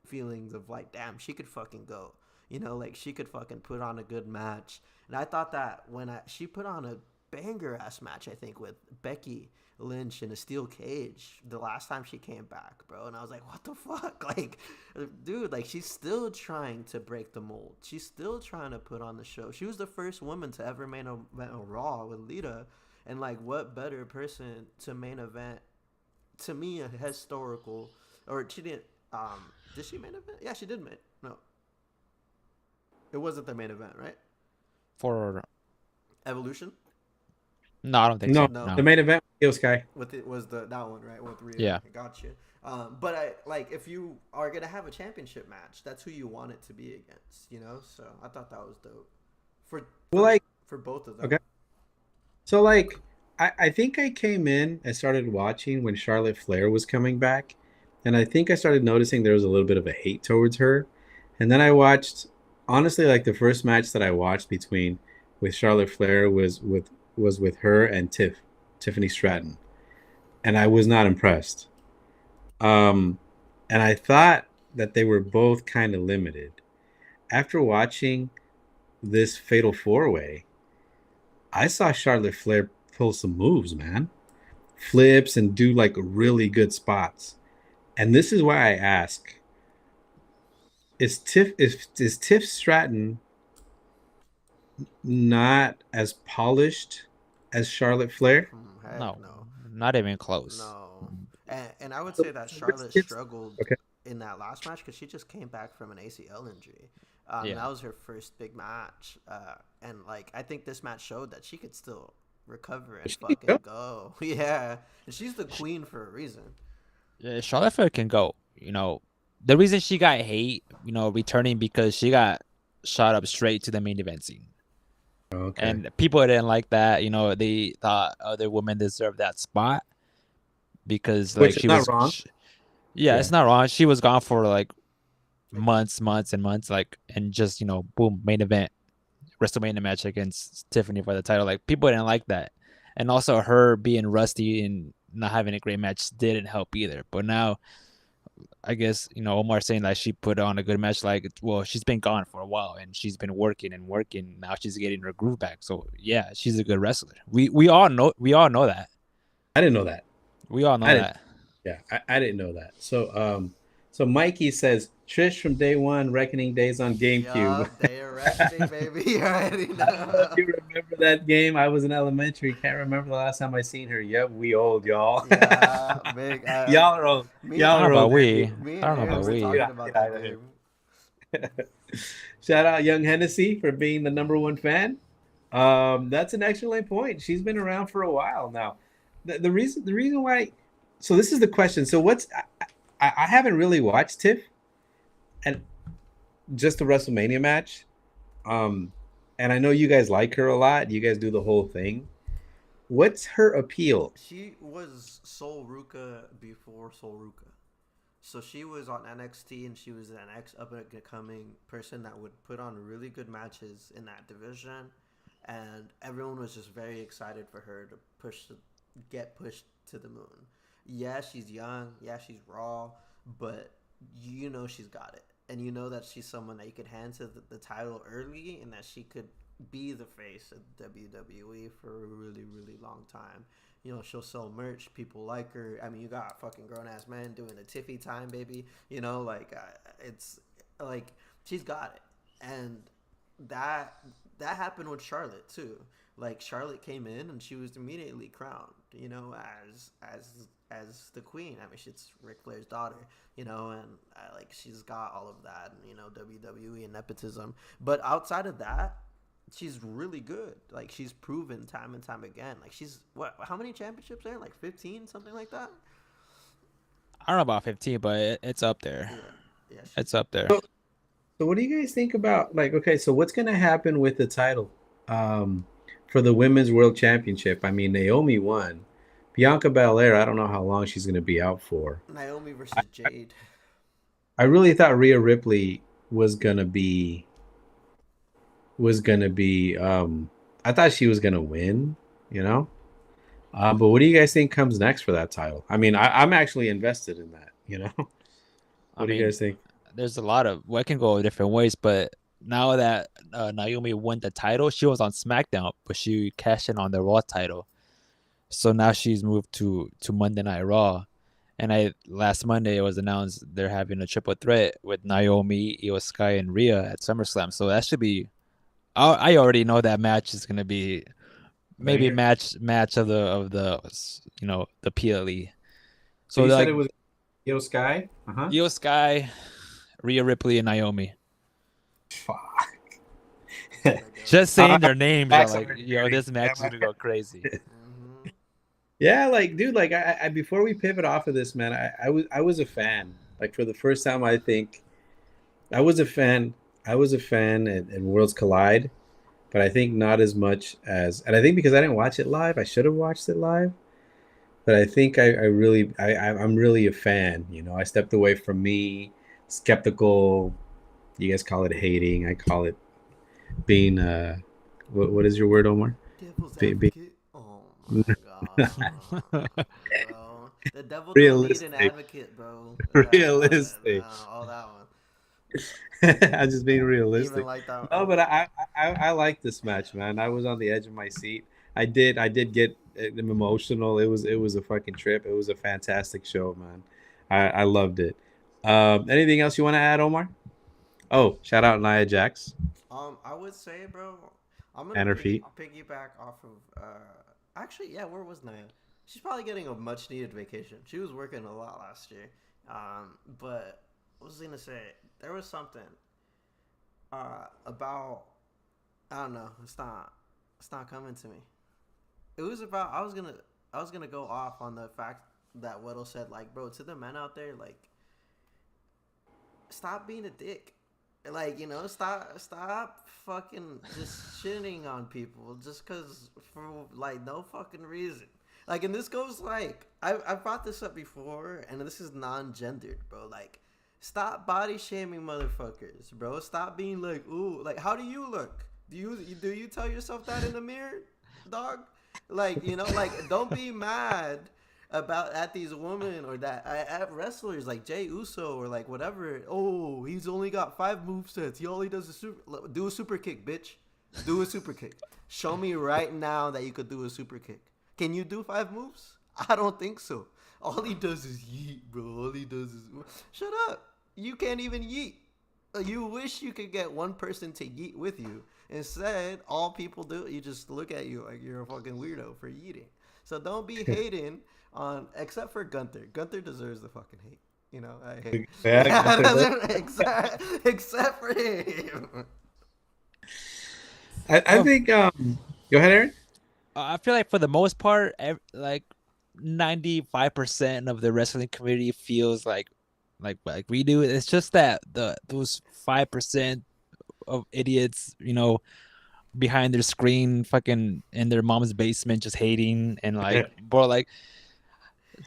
feelings of like, damn, she could fucking go. Like she could fucking put on a good match. And I thought that when she put on a banger ass match, I think with Becky Lynch in a steel cage the last time she came back, bro. And I was like, what the fuck? Like, dude, like she's still trying to break the mold. She's still trying to put on the show. She was the first woman to ever main event a Raw with Lita. And like, what better person to main event? To me, a historical, or she didn't. Did she main event? Yeah, she did main. No, it wasn't the main event, right? For Evolution. no, I don't think No, so. No, the No. main event, Io Sky. with it was that one, right? With Rhea. Yeah. I got you. But I like if you are gonna have a championship match, that's who you want it to be against. So I thought that was dope for Well, for like, for both of them. okay. So like I think I came in and started watching when Charlotte Flair was coming back. And I think I started noticing there was a little bit of a hate towards her. And then I watched honestly like the first match that I watched between with Charlotte Flair was with her and Tiffany Stratton. And I was not impressed. Um and I thought that they were both kind of limited. After watching this fatal four way, I saw Charlotte Flair pull some moves, man. Flips and do like really good spots. And this is why I ask: is Tiff Stratton not as polished as Charlotte Flair? Heck No. no, Not even close. no. And I would So, say that where's Charlotte Tiff's- struggled okay, in that last match because she just came back from an ACL injury. Yeah. That was her first big match, and like I think this match showed that she could still recover and she can fucking go. go. Yeah, and she's the queen for a reason. Yeah, Charlotte Flair can go. The reason she got hate, returning because she got shot up straight to the main event scene. Okay, And people didn't like that. They thought other women deserved that spot because like which is she not was wrong. yeah, Yeah, it's not wrong. She was gone for like months and months, like, and just boom, main event, WrestleMania match against Tiffany for the title. Like people didn't like that, and also her being rusty and not having a great match didn't help either. But now, I guess Omar saying that she put on a good match. Like, well, she's been gone for a while and she's been working and working. Now she's getting her groove back. So yeah, she's a good wrestler. We all know that. I didn't know that. We all know I didn't. that. Yeah, I didn't know that. So Mikey says Trish from day one, Reckoning Days on GameCube. Yup, they arrested me, baby. You already know. You remember that game? I was in elementary. Can't remember the last time I seen her. Yep, we old, y'all. Yeah, big. Y'all are old. Y'all are old. Me I and don't know Aaron about were we. talking about that game. Shout out Young Hennessy for being the #1 fan. That's an excellent point. She's been around for a while now. The reason why. So this is the question. So I haven't really watched Tiff, and just the WrestleMania match. And I know you guys like her a lot. You guys do the whole thing. What's her appeal? She was Sol Ruka before Sol Ruka. So she was on NXT and she was an up and coming person that would put on really good matches in that division, and everyone was just very excited for her to get pushed to the moon. Yeah, she's young. Yeah, she's raw, but she's got it, and that she's someone that you could hand to the title early, and that she could be the face of WWE for a really, really long time. She'll sell merch. People like her. I mean, you got fucking grown ass men doing the Tiffy time, baby. It's like she's got it, and that happened with Charlotte too. Like Charlotte came in and she was immediately crowned, as the queen. I mean, she's Ric Flair's daughter, and like she's got all of that, and WWE and nepotism. But outside of that, she's really good. Like she's proven time and time again. Like she's how many championships are there? Like 15, something like that. I don't know about 15, but it's up there. Yeah, it's up there. So what do you guys think about okay, so what's gonna happen with the title for the Women's World Championship? I mean, Naomi won. Bianca Belair, I don't know how long she's gonna be out for. Naomi versus Jade. I really thought Rhea Ripley was gonna be I thought she was gonna win, but what do you guys think comes next for that title? I mean, I'm actually invested in that, What do you guys think? There's a lot of it can go different ways, but now that Naomi won the title, she was on SmackDown, but she cashed in on the Raw title. So now she's moved to Monday Night Raw. And last Monday it was announced they're having a triple threat with Naomi, Io Sky, and Rhea at SummerSlam. So that should be. I already know that match is gonna be maybe match of the the PLE. So you said it was Io Sky? Io Sky, Rhea Ripley, and Naomi. Fuck. Just saying their names are like, this match is gonna go crazy. Yeah, like, dude, like I before we pivot off of this, man, I was a fan. Like for the first time, I think I was a fan. I was a fan in Worlds Collide, but I think not as much as, and I think because I didn't watch it live, I should have watched it live. But I think I'm really a fan. I stepped away from me, skeptical. You guys call it hating. I call it being what is your word, Omar? Devil's advocate. Oh my god. Bro. The devil don't need an advocate, bro. Realistic. All that one. I'm just being realistic. Even like that. No, but I like this match, man. I was on the edge of my seat. I did get emotional. It was a fucking trip. It was a fantastic show, man. I loved it. Anything else you want to add, Omar? Oh, shout out Nia Jax. I would say, bro, I'm And gonna her feet. piggyback off of. Actually, yeah, where was Nia? She's probably getting a much needed vacation. She was working a lot last year. But what was I gonna say? There was something about, I don't know. It's not coming to me. It was about, I was gonna go off on the fact that Weddle said, like, bro, to the men out there, like, stop being a dick. Like, stop fucking just shitting on people just because for, like, no fucking reason. Like, and this goes, like, I brought this up before, and this is non-gendered, bro. Like, Stop body shaming motherfuckers, bro. Stop being like, ooh, like, how do you look? Do you tell yourself that in the mirror, dog? Like, like, don't be mad at these women or that at wrestlers like Jey Uso or like whatever. Oh, he's only got 5 movesets. He only does do a super kick, bitch. Do a super kick. Show me right now that you could do a super kick. Can you do 5 moves? I don't think so. All he does is yeet, bro. All he does is shut up. You can't even yeet. You wish you could get one person to yeet with you. Instead, all people do, you just look at you like you're a fucking weirdo for yeeting. So don't be hating on, except for Gunther. Gunther deserves the fucking hate. I hate. Except for him. I think. Go ahead, Aaron. I feel like for the most part, like 95% of the wrestling community feels like we do. It's just that those 5% of idiots, behind their screen, fucking in their mom's basement, just hating and like, bro, like,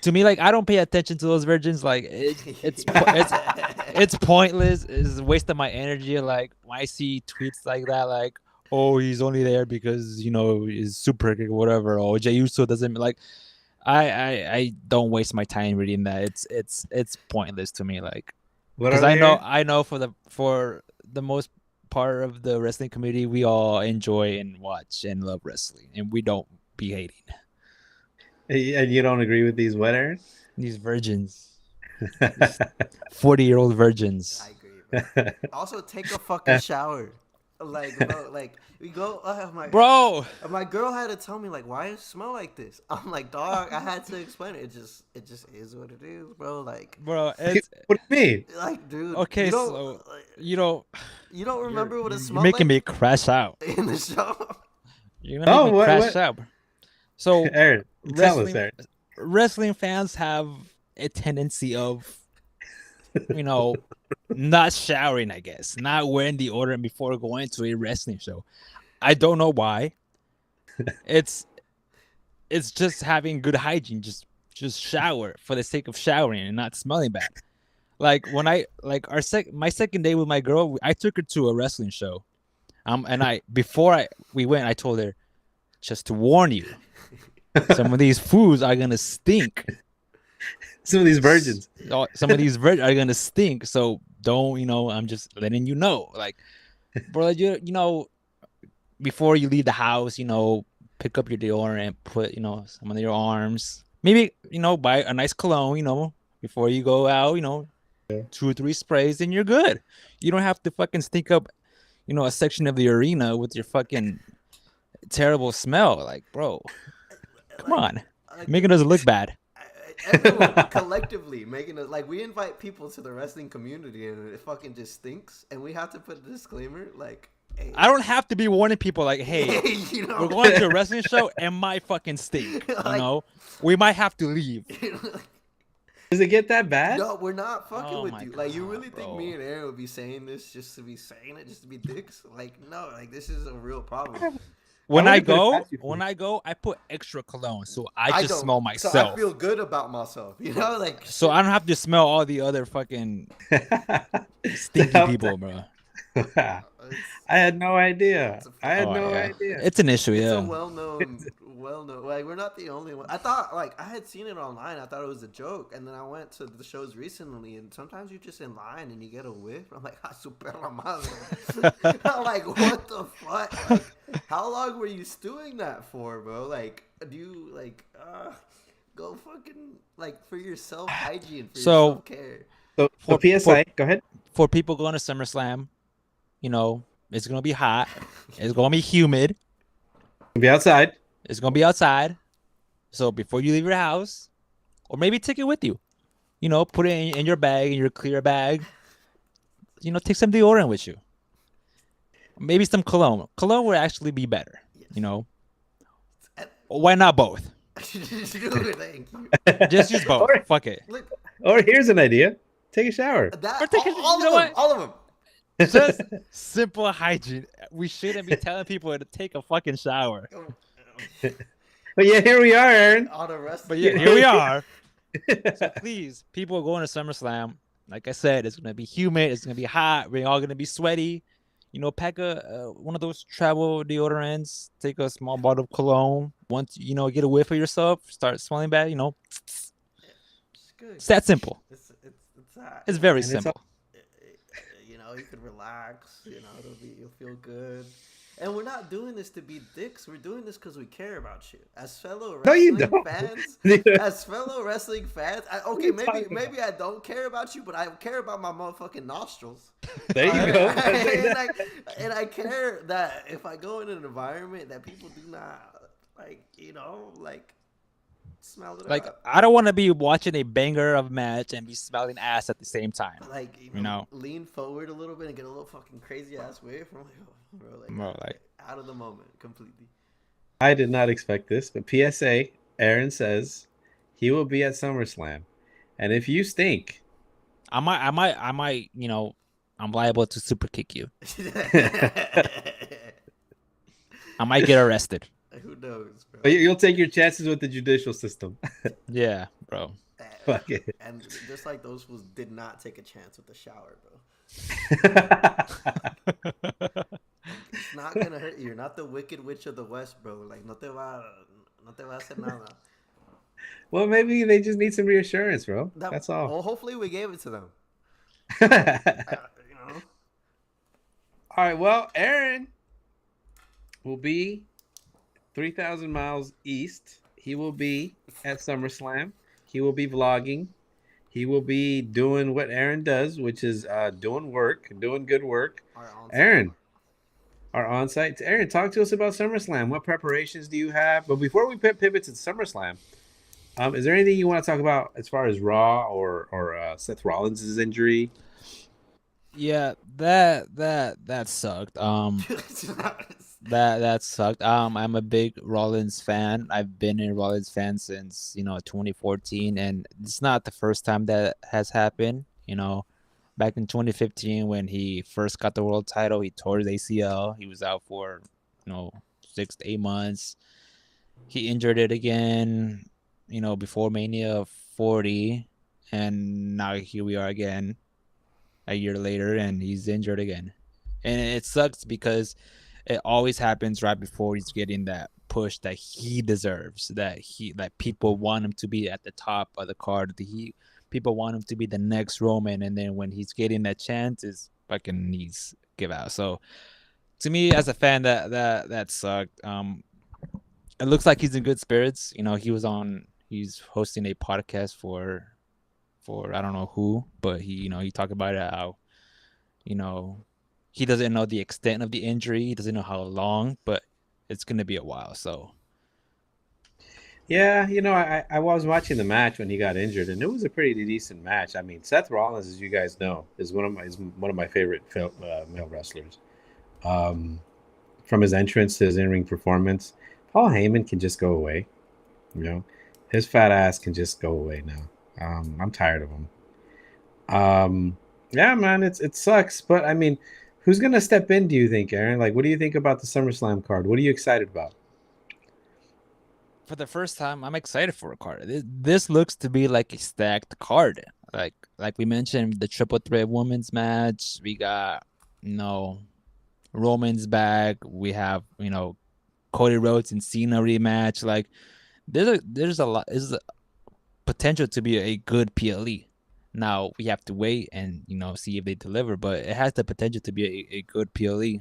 to me, like, I don't pay attention to those virgins. Like, it's pointless. It's a waste of my energy. Like, when I see tweets like that, like, oh, he's only there because he's super kick or whatever. Or Jey Uso doesn't like. I don't waste my time reading that. It's pointless to me. Like, because I know for the most part of the wrestling community, we all enjoy and watch and love wrestling, and we don't be hating. And you don't agree with these what, Aaron? These virgins, 40-year-old virgins. I agree, bro. Also, take a fucking shower. Like, bro, like, we go, my girl had to tell me, like, why does it smell like this? I'm like, dog, I had to explain it. It just is what it is, bro. Like, bro, it's, what do you mean? Like, dude, okay, so you don't remember what it smelled making like me crash out in the show. You're gonna make me crash out. So, Aaron, tell us, Aaron. Wrestling fans have a tendency of, not showering, I guess, not wearing deodorant before going to a wrestling show. I don't know why. It's just having good hygiene. Just shower for the sake of showering and not smelling bad. Like when my second day with my girl, I took her to a wrestling show. And before we went, I told her, just to warn you, some of these foods are gonna stink. Some of these virgins. Some of these virgins are gonna stink. So don't, I'm just letting you know. Like, bro, before you leave the house, pick up your deodorant, put, some on your arms. Maybe, buy a nice cologne, before you go out, 2 or 3 sprays, and you're good. You don't have to fucking stink up, a section of the arena with your fucking terrible smell. Like, bro, come on. Making us look bad. Everyone collectively making us, like, we invite people to the wrestling community and it fucking just stinks, and we have to put a disclaimer like, hey. I don't have to be warning people like, hey, we're going to a wrestling show and might fucking stink. Like, we might have to leave. Does it get that bad? No, we're not fucking with you. God, like, you really bro. think me and Aaron would be saying this just to be saying it, just to be dicks? Like, no, like, this is a real problem. When I go, I put extra cologne, so I just smell myself. So I feel good about myself, like. So I don't have to smell all the other fucking stinky people, bro. I had no idea. Idea. It's an issue, It's yeah. a well-known. Like, we're not the only one. I thought, like, I had seen it online. I thought it was a joke, and then I went to the shows recently, and sometimes you're just in line and you get a whiff. I'm like, ah, super la madre. I'm like, what the fuck? Like, how long were you stewing that for, bro? Like, do you go fucking, like, for your self hygiene, for your self care? So for PSI, go ahead. For people going to SummerSlam, it's gonna be hot. It's gonna be humid. Be outside. It's gonna be outside. So before you leave your house, or maybe take it with you, put it in your bag, in your clear bag. Take some deodorant with you. Maybe some cologne. Cologne would actually be better. Why not both? Thank you. Just use both. Fuck it. Or here's an idea: take a shower. All of them. Just simple hygiene. We shouldn't be telling people to take a fucking shower. But yeah, here we are, Aaron. But yeah, here we are. So please, people going to SummerSlam, like I said, it's gonna be humid. It's gonna be hot. We're all gonna be sweaty. Pack one of those travel deodorants. Take a small bottle of cologne. Once get a whiff of yourself, start smelling bad. It's good. It's that simple. It's that. It's very And it's simple. You could relax. You'll feel good. And we're not doing this to be dicks. We're doing this because we care about you, as fellow No, you wrestling don't. fans. Yeah. As fellow wrestling fans, are you talking maybe I don't care about you, but I care about my motherfucking nostrils. There you go. And I care that if I go in an environment that people do not like smell it Like up. I don't want to be watching a banger of match and be smelling ass at the same time. Like lean forward a little bit and get a little fucking crazy ass wave from out of the moment completely. I did not expect this, but PSA, Aaron says he will be at SummerSlam, and if you stink, I might. I'm liable to super kick you. I might get arrested. Who knows, bro? but you'll take your chances with the judicial system. Yeah, bro. Fuck it. And just like those fools did not take a chance with the shower, bro. It's not gonna hurt you. You're not the Wicked Witch of the West, bro. Like no te va a hacer nada. Well, maybe they just need some reassurance, bro. That's all. Well, hopefully we gave it to them. All right. Well, Aaron will be 3,000 miles east. He will be at SummerSlam. He will be vlogging. He will be doing what Aaron does, which is doing good work. Aaron, our on-site. Aaron, talk to us about SummerSlam. What preparations do you have? But before we pivot to SummerSlam, is there anything you want to talk about as far as Raw or Seth Rollins' injury? Yeah, that sucked. That sucked. I'm a big Rollins fan. I've been a Rollins fan since 2014, and it's not the first time that has happened. Back in 2015 when he first got the world title, he tore his ACL. He was out for 6 to 8 months. He injured it again, before Mania 40, and now here we are again, a year later, and he's injured again, and it sucks because it always happens right before he's getting that push that he deserves, that people want him to be at the top of the card, people want him to be the next Roman, and then when he's getting that chance, his fucking knees give out. So to me, as a fan, that sucked. It looks like he's in good spirits. He's hosting a podcast for I don't know who, but he talked about it, how he doesn't know the extent of the injury, he doesn't know how long, but it's gonna be a while. So Yeah, I was watching the match when he got injured, and it was a pretty decent match. I mean, Seth Rollins, as you guys know, is one of my favorite male wrestlers. From his entrance to his in-ring performance, Paul Heyman can just go away. His fat ass can just go away now. I'm tired of him. Yeah, man, it sucks, but I mean, who's gonna step in? Do you think, Aaron? Like, what do you think about the SummerSlam card? What are you excited about? for the first time, I'm excited for a card. This looks to be like a stacked card. Like we mentioned, the triple threat women's match. We got Roman's back. We have Cody Rhodes and Cena rematch. Like there's a lot. There's a potential to be a good PLE. Now we have to wait and see if they deliver, but it has the potential to be a good PLE.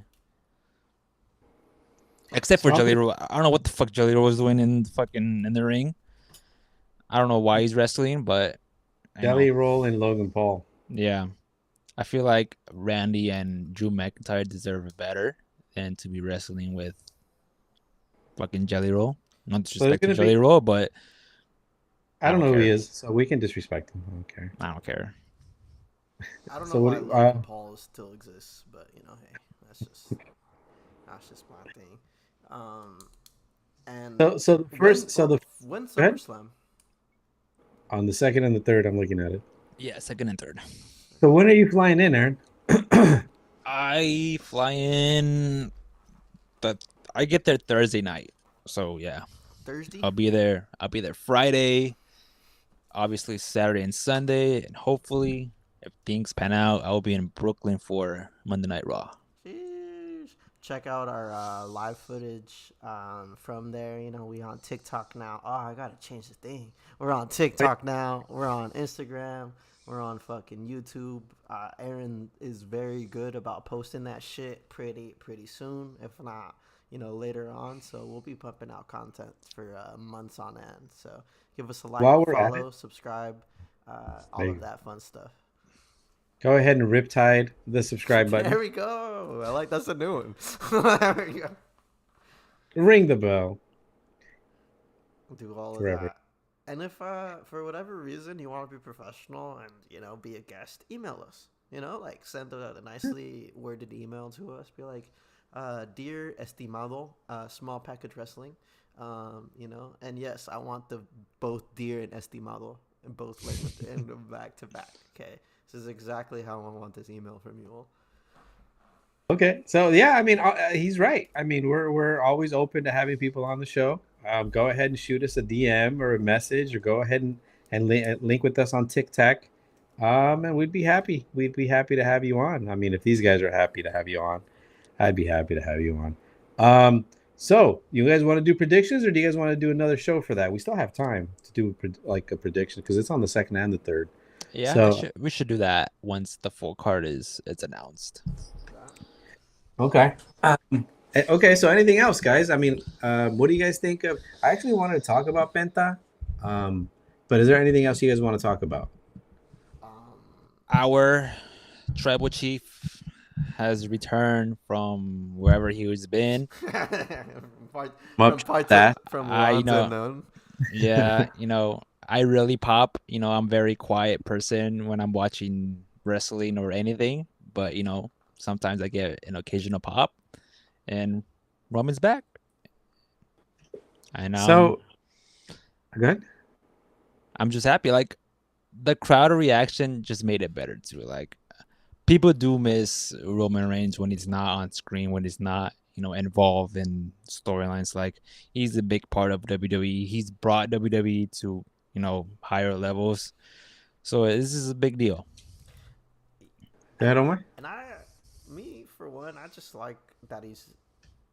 Except for Jelly Roll. I don't know what the fuck Jelly Roll was doing in the ring. I don't know why he's wrestling, but Jelly Roll and Logan Paul. Yeah. I feel like Randy and Drew McIntyre deserve better than to be wrestling with fucking Jelly Roll. Not disrespecting Jelly Roll, but I don't know who he is, so we can disrespect him. I don't care. I don't care. I don't know why Logan Paul still exists, but hey, that's just my thing. And when's SummerSlam? On the 2nd and the 3rd, I'm looking at it. Yeah, 2nd and 3rd. So when are you flying in, Aaron? I fly in, but I get there Thursday night. So yeah, Thursday. I'll be there Friday. Obviously Saturday and Sunday, and hopefully if things pan out, I'll be in Brooklyn for Monday Night Raw. Sheesh. Check out our live footage from there. You know, we on TikTok now. Oh, I gotta change the thing. We're on TikTok now. We're on Instagram. We're on fucking YouTube. Aaron is very good about posting that shit pretty soon, if not, you know, later on. So we'll be pumping out content for months on end. So give us a like, While we're at it, follow, subscribe, there all you of go. that fun stuff. Go ahead and riptide the subscribe There button. we go. I like that's a new one. There we go. Ring the bell Do all of forever. that. And if for whatever reason you want to be professional and, you know, be a guest, email us. You know, like send a nicely worded email to us. Be like, dear estimado, small package wrestling. You know, and yes, I want the both dear and estimado and both like with the end of back to back. Okay, this is exactly how I want this email from you all. Okay, so yeah, I mean, he's right. I mean, we're always open to having people on the show. Go ahead and shoot us a DM or a message, or go ahead and link with us on TikTok. And we'd be happy. We'd be happy to have you on. I mean, if these guys are happy to have you on, I'd be happy to have you on. So you guys want to do predictions, or do you guys want to do another show for that? We still have time to do like a prediction because it's on the second and the third. Yeah, So we should do that once the full card is announced. okay. Okay, so anything else, guys? I mean, what do you guys think of? I actually wanted to talk about Penta, but is there anything else you guys want to talk about? Um, Our tribal chief has returned from wherever he was been. part, Much from that. from I Ron's know. unknown. Yeah, I really pop. I'm very quiet person when I'm watching wrestling or anything, but sometimes I get an occasional pop, and Roman's back, and So, good. I'm just happy. Like the crowd reaction just made it better too. Like people do miss Roman Reigns when he's not on screen, when he's not, involved in storylines. Like he's a big part of WWE. He's brought WWE to, higher levels. So this is a big deal. Go Omar. And me for one, I just like that he's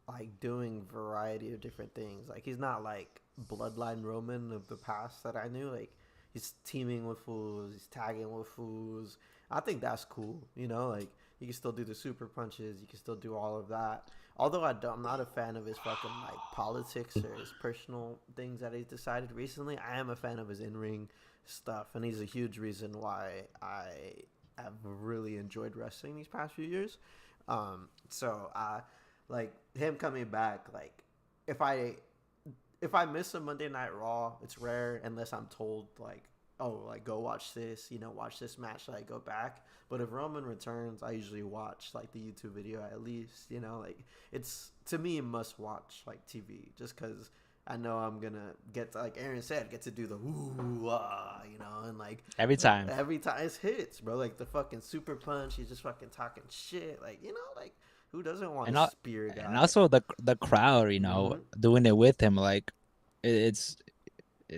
like doing variety of different things. Like he's not like Bloodline Roman of the past that I knew. Like he's teaming with fools, he's tagging with fools. I think that's cool. You know, like you can still do the super punches, you can still do all of that. Although I'm not a fan of his fucking like politics or his personal things that he's decided recently. I am a fan of his in ring stuff, and he's a huge reason why I have really enjoyed wrestling these past few years. So like him coming back, like if I miss a Monday Night Raw, it's rare unless I'm told like, oh, like go watch this, watch this match that I go back. But if Roman returns, I usually watch like the YouTube video at least, like it's to me a must watch like TV just because I know I'm gonna get to, like Aaron said, get to do the ooh and like Every time. it's hits, bro. Like the fucking super punch, he's just fucking talking shit, like like who doesn't want to spear a guy? And also the crowd, doing it with him, like it's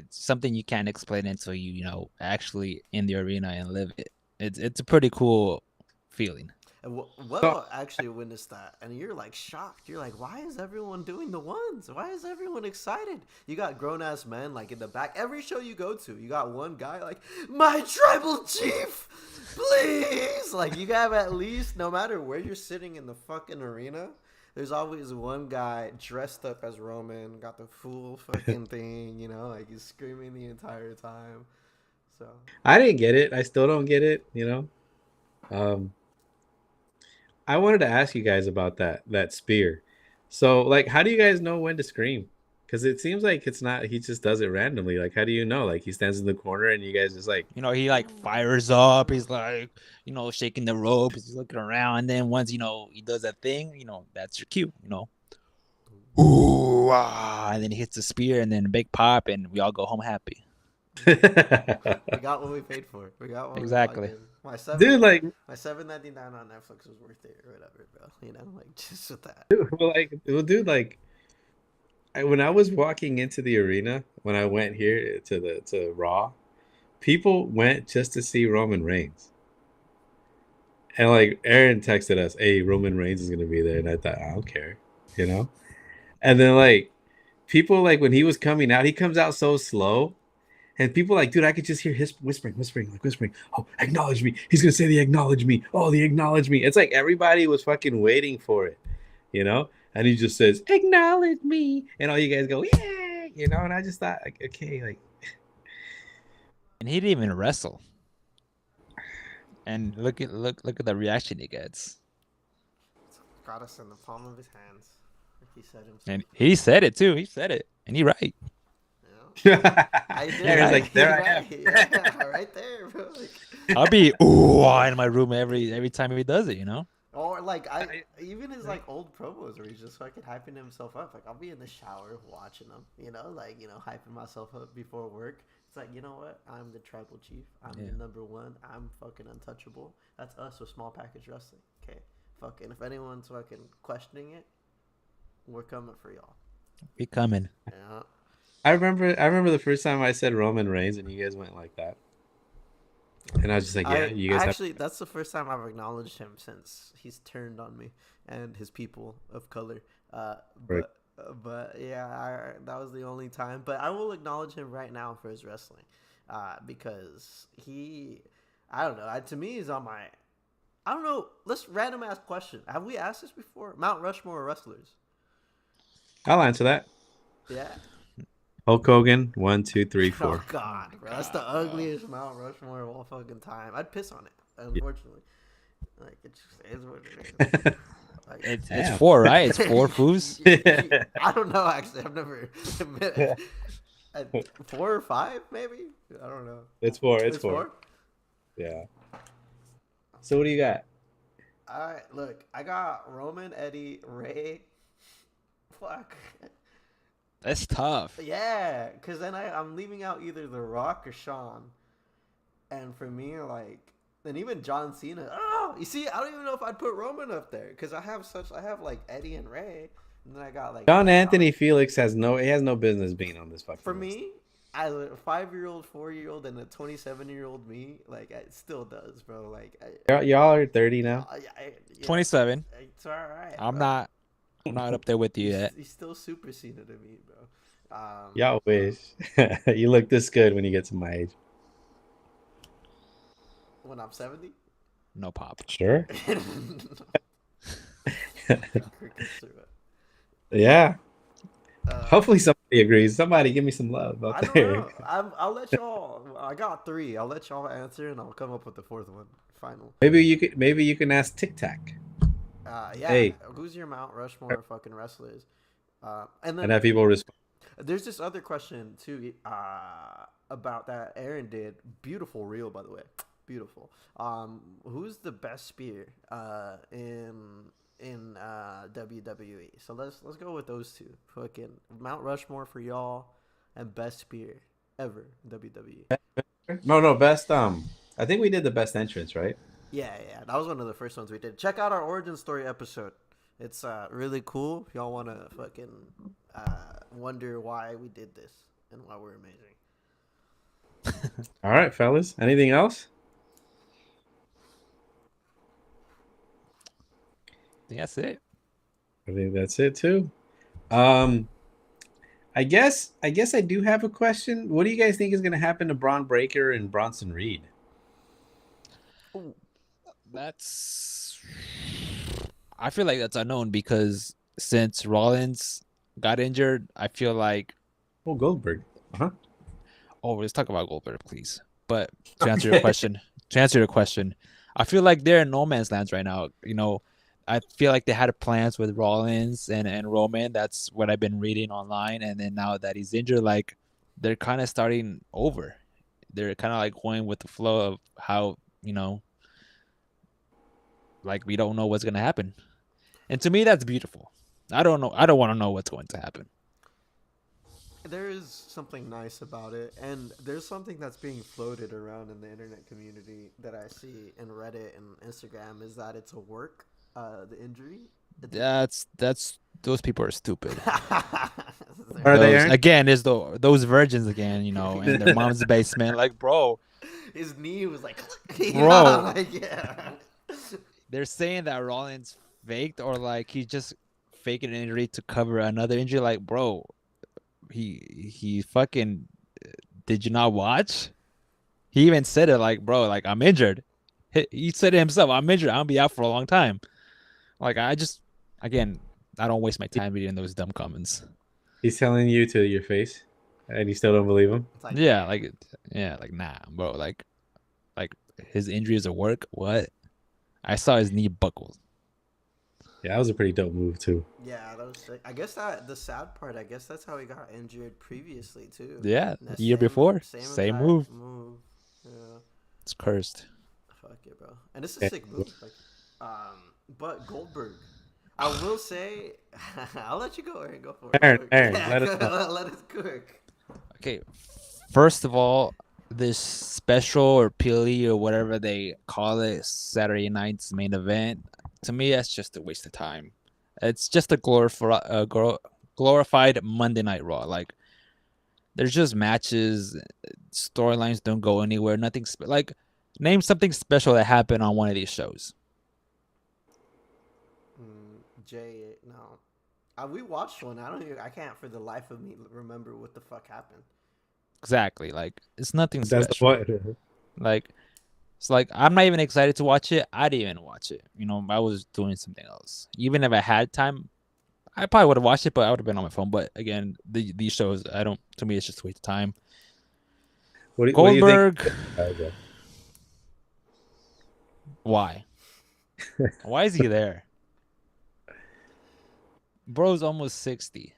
something you can't explain until you actually in the arena and live it. It's a pretty cool feeling. And well, actually witnessed that, and you're like shocked. You're like, why is everyone doing the ones? Why is everyone excited? You got grown ass men like in the back. Every show you go to, you got one guy like, my tribal chief, please. Like you have at least, no matter where you're sitting in the fucking arena, there's always one guy dressed up as Roman, got the full fucking thing, like he's screaming the entire time. So I didn't get it. I still don't get it. Um, I wanted to ask you guys about that spear. So, like, how do you guys know when to scream? Because it seems like it's not. He just does it randomly. Like, how do you know? Like, he stands in the corner and you guys just like. He like fires up. He's like, shaking the rope. He's looking around, and then once he does that thing, that's your cue. Ooh, and then he hits the spear, and then a big pop, and we all go home happy. we got what we paid for. We got what exactly. My $7.99 on Netflix was worth it or whatever, bro. Like just with that. Dude, when I was walking into the arena, when I went here to Raw, people went just to see Roman Reigns. And like Aaron texted us, "Hey, Roman Reigns is gonna be there," and I thought, I don't care, you know. And then like people like when he was coming out, he comes out so slow, and people like, dude, I could just hear his whispering. Oh, acknowledge me. He's gonna say the acknowledge me. Oh, the acknowledge me. It's like everybody was fucking waiting for it, you know. And he just says, acknowledge me, and all you guys go, yeah, you know. And I just thought, like, okay, like, And he didn't even wrestle. And look at the reaction he gets. Got us in the palm of his hands, like he said himself. And he said it too. He said it, and he right. I did. Aaron's like, there I am. Yeah, right there, bro. Like, I'll be in my room every time he does it. You know. or like even his like old promos where he's just fucking hyping himself up. Like I'll be in the shower watching them, like hyping myself up before work. It's like, you know what? I'm the tribal chief. I'm the number one. I'm fucking untouchable. That's us with small package wrestling. Okay, fucking if anyone's fucking questioning it, we're coming for y'all. We coming. Yeah. I remember the first time I said Roman Reigns, and you guys went like that. And I was just like, yeah, you guys actually, that's the first time I've acknowledged him since he's turned on me and his people of color. Right. But yeah, that was the only time. But I will acknowledge him right now for his wrestling, because I don't know. To me, he's on my. I don't know. Let's random ask question. Have we asked this before? Mount Rushmore wrestlers. I'll answer that. Yeah. Hulk Hogan, 1, 2, 3, 4. Oh God, bro, that's the ugliest Mount Rushmore of all fucking time. I'd piss on it, unfortunately. Like it just is what it is. Like, it's 4, right? It's 4 foos. I don't know. Actually, I've never admitted. 4 or 5, maybe. I don't know. It's 4. It's 4. 4. Yeah. So what do you got? All right, look, I got Roman, Eddie, Ray. Fuck. That's tough. Yeah, because then I'm leaving out either The Rock or Shawn. And for me, like, and even John Cena. Oh, you see, I don't even know if I'd put Roman up there because I have like Eddie and Ray, and then I got like John Anthony Felix has no business being on this fucking For list. me, as a 5-year-old, 4-year-old, and a 27-year-old me, like it still does, bro. Like Y'all are 30 now. 27. It's all right. I'm not up there with you yet. He's still Super Cena to me, bro. Y'all wish. You look this good when you get to my age. When I'm 70. No pop. Sure. Yeah. Hopefully somebody agrees. Somebody give me some love out I don't there. know. I'll let y'all. I got 3. I'll let y'all answer, and I'll come up with the 4th one. Final. Maybe you can ask Tic Tac. Yeah. Hey. Who's your Mount Rushmore fucking wrestlers? And then And have people respond. there's this other question too. About that Aaron did. Beautiful reel, by the way. Beautiful. Who's the best spear in WWE? So let's go with those two. Fucking Mount Rushmore for y'all, and best spear ever in WWE. No, best. I think we did the best entrance, right? Yeah, that was one of the first ones we did. Check out our origin story episode. It's really cool. If y'all want to fucking wonder why we did this and why we're amazing. All right, fellas. Anything else? I think that's it. I think that's it too. I guess I do have a question. What do you guys think is going to happen to Braun Breaker and Bronson Reed? I feel like that's unknown because since Rollins got injured, I feel like. Oh, Goldberg. Oh, let's talk about Goldberg, please. But to answer your question, I feel like they're in no man's lands right now. I feel like they had plans with Rollins and Roman. That's what I've been reading online. And then now that he's injured, like they're kind of starting over. They're kind of like going with the flow of how, like we don't know what's going to happen. And to me, that's beautiful. I don't know. I don't want to know what's going to happen. There is something nice about it, and there's something that's being floated around in the internet community that I see in Reddit and Instagram is that it's a work, the injury. That's those people are stupid. Are they, Aaron? Again, is those virgins again, in their mom's basement. Like, bro, his knee was like, Bro. like, yeah. they're saying that Rollins faked or like he just faked an injury to cover another injury. Like, bro, he fucking did you not watch? He even said it like, bro, like I'm injured. He said it himself, I'm injured. I'll be out for a long time. Like I just, again, I don't waste my time reading those dumb comments. He's telling you to your face, and you still don't believe him. It's like, Yeah, like nah, bro. Like his injuries at work. What? I saw his knee buckle. Yeah, that was a pretty dope move too. yeah, that was sick. I guess that the sad part. I guess that's how he got injured previously too. Yeah, That the year before, same exact move. Yeah, It's cursed. fuck it, bro. And it's a sick move. Like, but Goldberg, I will say, I'll let you go, Aaron. Go for it. Aaron, Yeah, let us know. let us cook. Okay, first of all, this special or PLE or whatever they call it, Saturday night's main event, to me, that's just a waste of time. It's just a glorified Monday Night Raw. Like, there's just matches, storylines don't go anywhere, nothing. Like, name something special that happened on one of these shows. Jay, no. We watched one. I can't for the life of me remember what the fuck happened. Exactly. Like, it's nothing That's the special. point. Like, it's like I'm not even excited to watch it. I didn't even watch it. You know, I was doing something else. Even if I had time, I probably would have watched it, but I would have been on my phone. But again, these shows, I don't. To me, it's just a waste of time. What do you Goldberg, think? Okay. why? Why is he there? Bro's almost 60,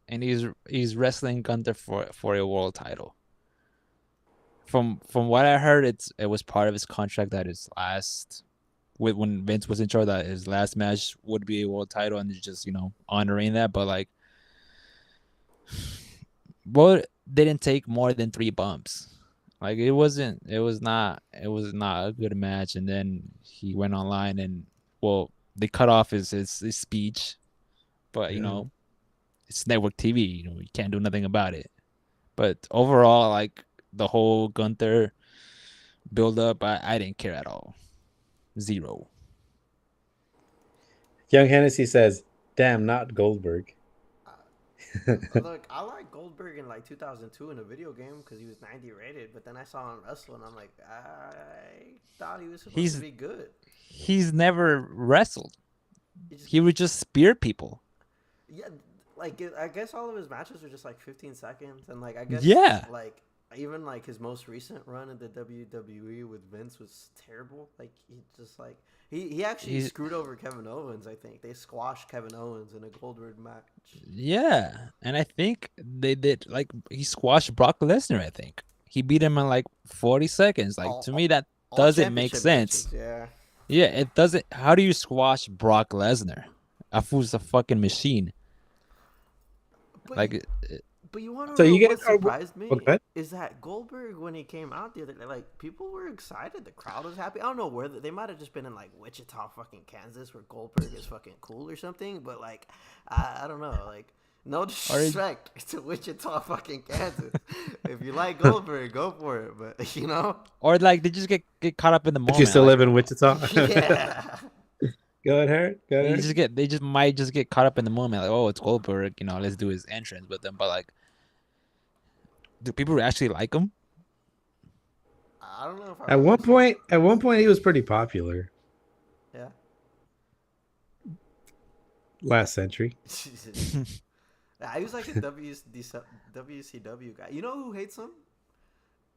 and he's wrestling Gunther for a world title. From what I heard, it was part of his contract that his last, when Vince was in charge, that his last match would be a world title, and he's just honoring that. But like, Bo didn't take more than 3 bumps. Like it was not a good match. And then he went online and they cut off his speech, but it's network TV. You can't do nothing about it. But overall, like the whole Gunther build up, I didn't care at all. 0. Young Hennessy says, "Damn, not Goldberg." Look, I like Goldberg in like 2002 in a video game because he was 90 rated, but then I saw him wrestle and I'm like, I thought he was supposed to be good. He's never wrestled. He He would just spear people. Yeah, like I guess all of his matches are just like 15 seconds, and like I guess like even like his most recent run in the WWE with Vince was terrible. Like he just like he actually screwed over Kevin Owens. I think they squashed Kevin Owens in a Goldberg match. Yeah, and I think they did. Like he squashed Brock Lesnar. I think he beat him in like 40 seconds. Like to me, that doesn't make sense. Matches, yeah, it doesn't. How do you squash Brock Lesnar? A fool's a fucking machine. But, but you want to know what surprised me is that Goldberg, when he came out the other day, like people were excited, the crowd was happy. I don't know where they might have just been in like Wichita, fucking Kansas, where Goldberg is fucking cool or something. But like, I don't know, like no disrespect to Wichita, fucking Kansas. If you like Goldberg, go for it. But or like they just get caught up in the moment. If you still live in Wichita, yeah. Go ahead. They might just get caught up in the moment, like, oh, it's Goldberg, let's do his entrance with them. But like, do people actually like him? I don't know. At one point, he was pretty popular. Yeah. Last century. I was like a WCW guy. You know who hates him?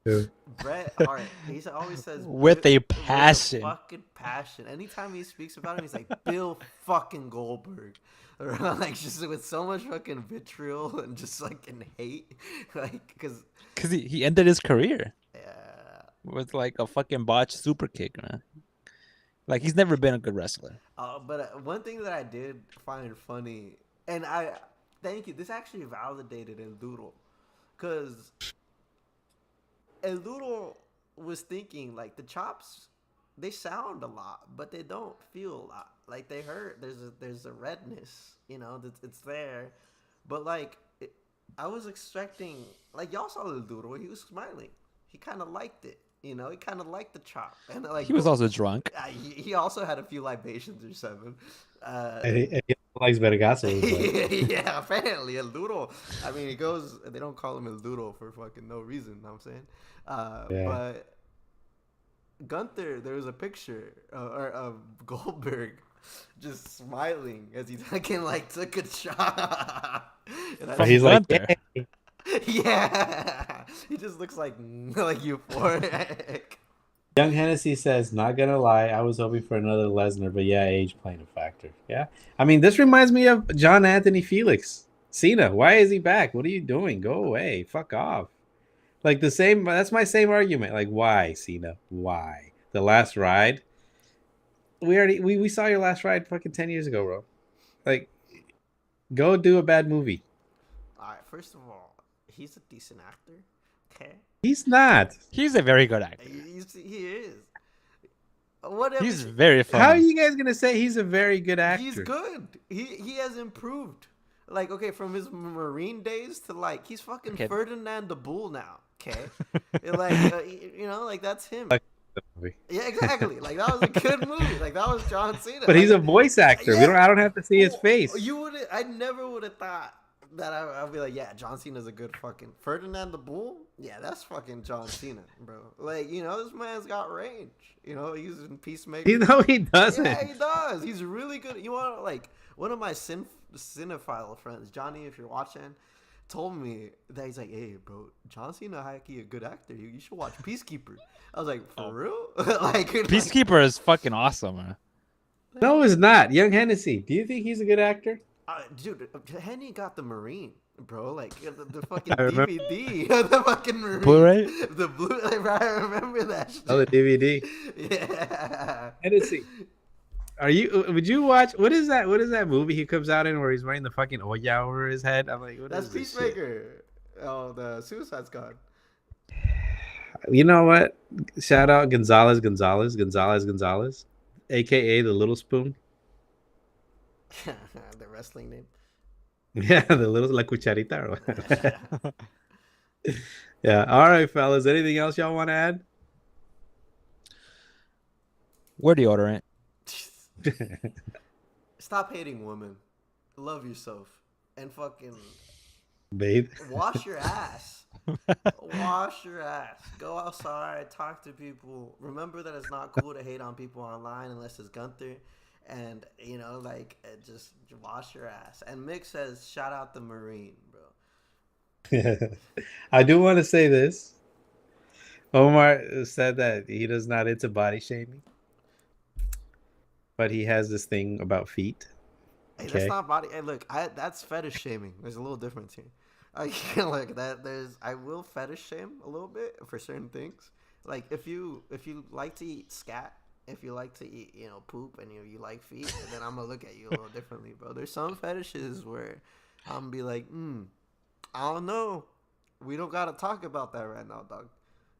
Who? Bret Hart. He always says with a passion. With a fucking passion. Anytime he speaks about him, he's like Bill fucking Goldberg. Or like just with so much fucking vitriol and just like in hate, like because he ended his career. Yeah. With like a fucking botched super kick, man. Like he's never been a good wrestler. But one thing that I did find funny, and I thank you. This actually validated El Duro, because El Duro was thinking like the chops, they sound a lot, but they don't feel a lot. Like they hurt. There's a redness, it's there. But like I was expecting, like y'all saw El Duro, he was smiling. He kind of liked it. You know, he kind of liked the chop, and like He was also drunk. he also had a few libations or seven. And he likes Vergasos, but Yeah, apparently El Duro. I mean, he goes. They don't call him El Duro for fucking no reason. Know what I'm saying, yeah. but Gunther, there was a picture of Goldberg just smiling as he fucking like took a shot. And I From He's like, Gunther. "Yay." yeah, he just looks like euphoric. Young Hennessy says, "Not gonna lie, I was hoping for another Lesnar, but yeah, age playing a factor. Yeah, I mean, this reminds me of John Anthony Felix. Cena, why is he back? What are you doing? Go away. Fuck off." Like the same. That's my same argument. Like, why Cena? Why the last ride? We saw your last ride fucking 10 years ago, bro. Like, go do a bad movie. All right, first of all, he's a decent actor. Okay, He's not. He's a very good actor. he is. Whatever. He's very funny. How are you guys gonna say he's a very good actor? He's good. He has improved. Like, okay, from his Marine days to like he's fucking Okay. Ferdinand the Bull now. Okay, like you know, like that's him. Like the movie. Yeah, exactly. Like that was a good movie. Like that was John Cena. But he's a Like, voice actor. Yeah. I don't have to see his face. You would. I never would have thought that I'd be like, yeah, John Cena's a good fucking Ferdinand the Bull. Yeah, that's fucking John Cena, bro. Like, you know, this man's got range. You know, he's in Peacemaker. He doesn't. Yeah, he does. He's really good. You want like one of my cinephile friends, Johnny, if you're watching, told me that he's like, hey, bro, John Cena, Hayaki, a good actor. You should watch Peacekeeper. I was like, for real? like Peacekeeper is fucking awesome, man. No, it's not. Young Hennessy. Do you think he's a good actor? Dude, Henny got the Marine, bro. Like the fucking I remember. DVD, the fucking Marine, Blu-ray? the Blu-ray. Bro, I remember that. Shit. Oh, the DVD. Yeah. Hennessy. Would you watch? What is that? What is that movie he comes out in where he's wearing the fucking Oya over his head? I'm like, what That's is this shit? Peacemaker. Oh, the Suicide Squad. You know what? Shout out Gonzalez, aka the Little Spoon. The wrestling name. Yeah, the little La Cucharita. Or yeah. All right, fellas. Anything else y'all want to add? Where deodorant? Stop hating women. Love yourself. And fucking Bathe. wash your ass. Wash your ass. Go outside. Talk to people. Remember that it's not cool to hate on people online unless it's Gunther. And, you know, like, just wash your ass. And Mick says, shout out the Marine, bro. I do want to say this. Omar said that he does not into body shaming, but he has this thing about feet. Hey, Okay. that's not body. Hey, look, that's fetish shaming. There's a little difference here. I can't look that. I will fetish shame a little bit for certain things. Like if you like to eat scat, if you like to eat poop, and you like feet, then I'm gonna look at you a little differently, bro. There's some fetishes where I'm gonna be like, I don't know. We don't gotta talk about that right now, dog.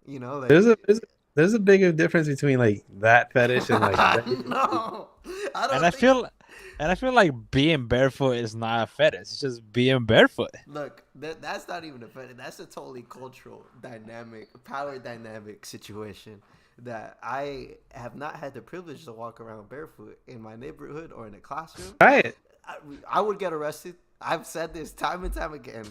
You know, like, There's a big difference between like that fetish and like no, I don't. And I feel like being barefoot is not a fetish. It's just being barefoot. Look, that's not even a fetish. That's a totally cultural dynamic, power dynamic situation that I have not had the privilege to walk around barefoot in my neighborhood or in a classroom. right. I would get arrested. I've said this time and time again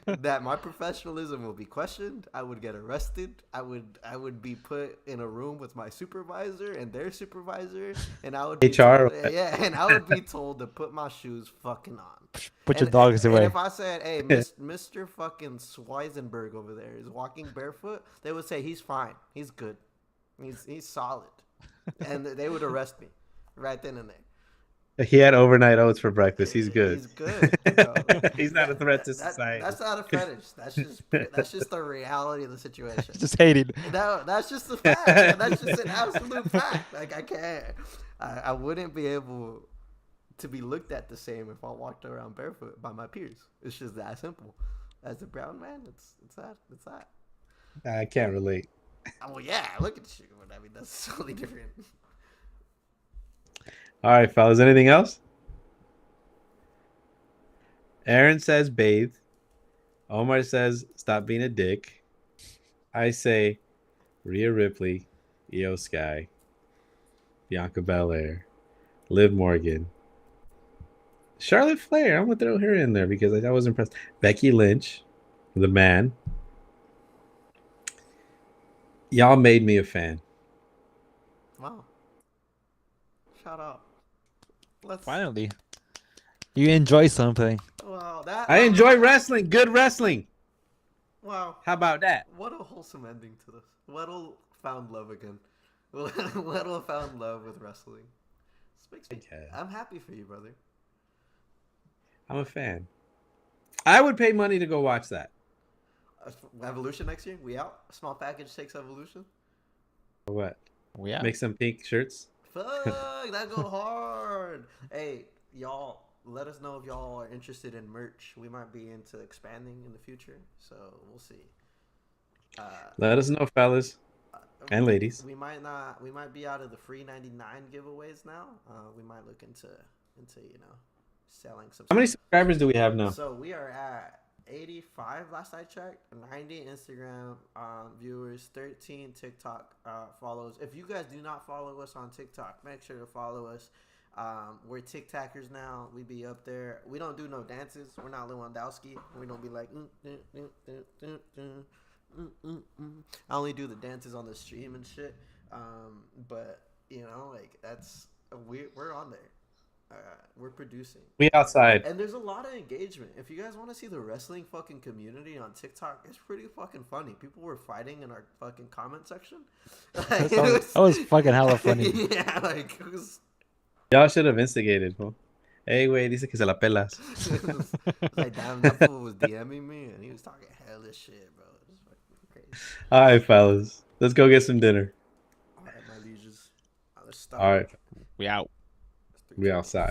that my professionalism will be questioned. I would get arrested. I would be put in a room with my supervisor and their supervisor, and I would be HR. and I would be told to put my shoes fucking on. Put your dogs And away. if I said, "Hey, Mr. fucking Schweizenberg over there is walking barefoot," they would say he's fine. He's good. He's solid, and they would arrest me right then and there. He had overnight oats for breakfast. He's good. He's good. Bro. He's not a threat to society. That's not a fetish. That's just the reality of the situation. Just hating. That's just a fact. That's just an absolute fact. Like I can't. I wouldn't be able to be looked at the same if I walked around barefoot by my peers. It's just that simple. As a brown man, it's that. I can't relate. Well, yeah. Look at you. I mean, that's totally different. All right, fellas. Anything else? Aaron says bathe. Omar says stop being a dick. I say Rhea Ripley, Io Sky, Bianca Belair, Liv Morgan, Charlotte Flair. I'm gonna throw her in there because I was impressed. Becky Lynch, the man. Y'all made me a fan. Wow. Shout out. Let's. Finally, you enjoy something. Wow, that. I enjoy wrestling. Good wrestling. Wow. How about that? What a wholesome ending to this. Weddle found love again. Weddle found love with wrestling. This makes me. Okay. I'm happy for you, brother. I'm a fan. I would pay money to go watch that. Evolution next year. We out. A small package takes Evolution. Or what? Yeah. Make some pink shirts. Fuck, that go hard. Hey, y'all, let us know if y'all are interested in merch. We might be into expanding in the future, so we'll see. Let us know, fellas and ladies. We might not. We might be out of the free 99 giveaways now. We might look into selling some. How many stuff. subscribers do we have now? So we are at 85 last I checked, 90 Instagram viewers, 13 TikTok follows. If you guys do not follow us on TikTok, make sure to follow us. We're TikTokers now. We be up there. We don't do no dances. We're not Lewandowski. We don't be like. I only do the dances on the stream and shit. But that's we're on there. We're producing. We outside. And there's a lot of engagement. If you guys want to see the wrestling fucking community on TikTok, it's pretty fucking funny. People were fighting in our fucking comment section. That was fucking hella funny. Yeah, like it was. Y'all should have instigated, bro. Hey, güey, dice que se la pelas. Like, damn, that fool was DMing me and he was talking hella shit, bro. It was fucking crazy. All right, fellas. Let's go get some dinner. All right, my lieges. Let's start. All right. We out. We outside.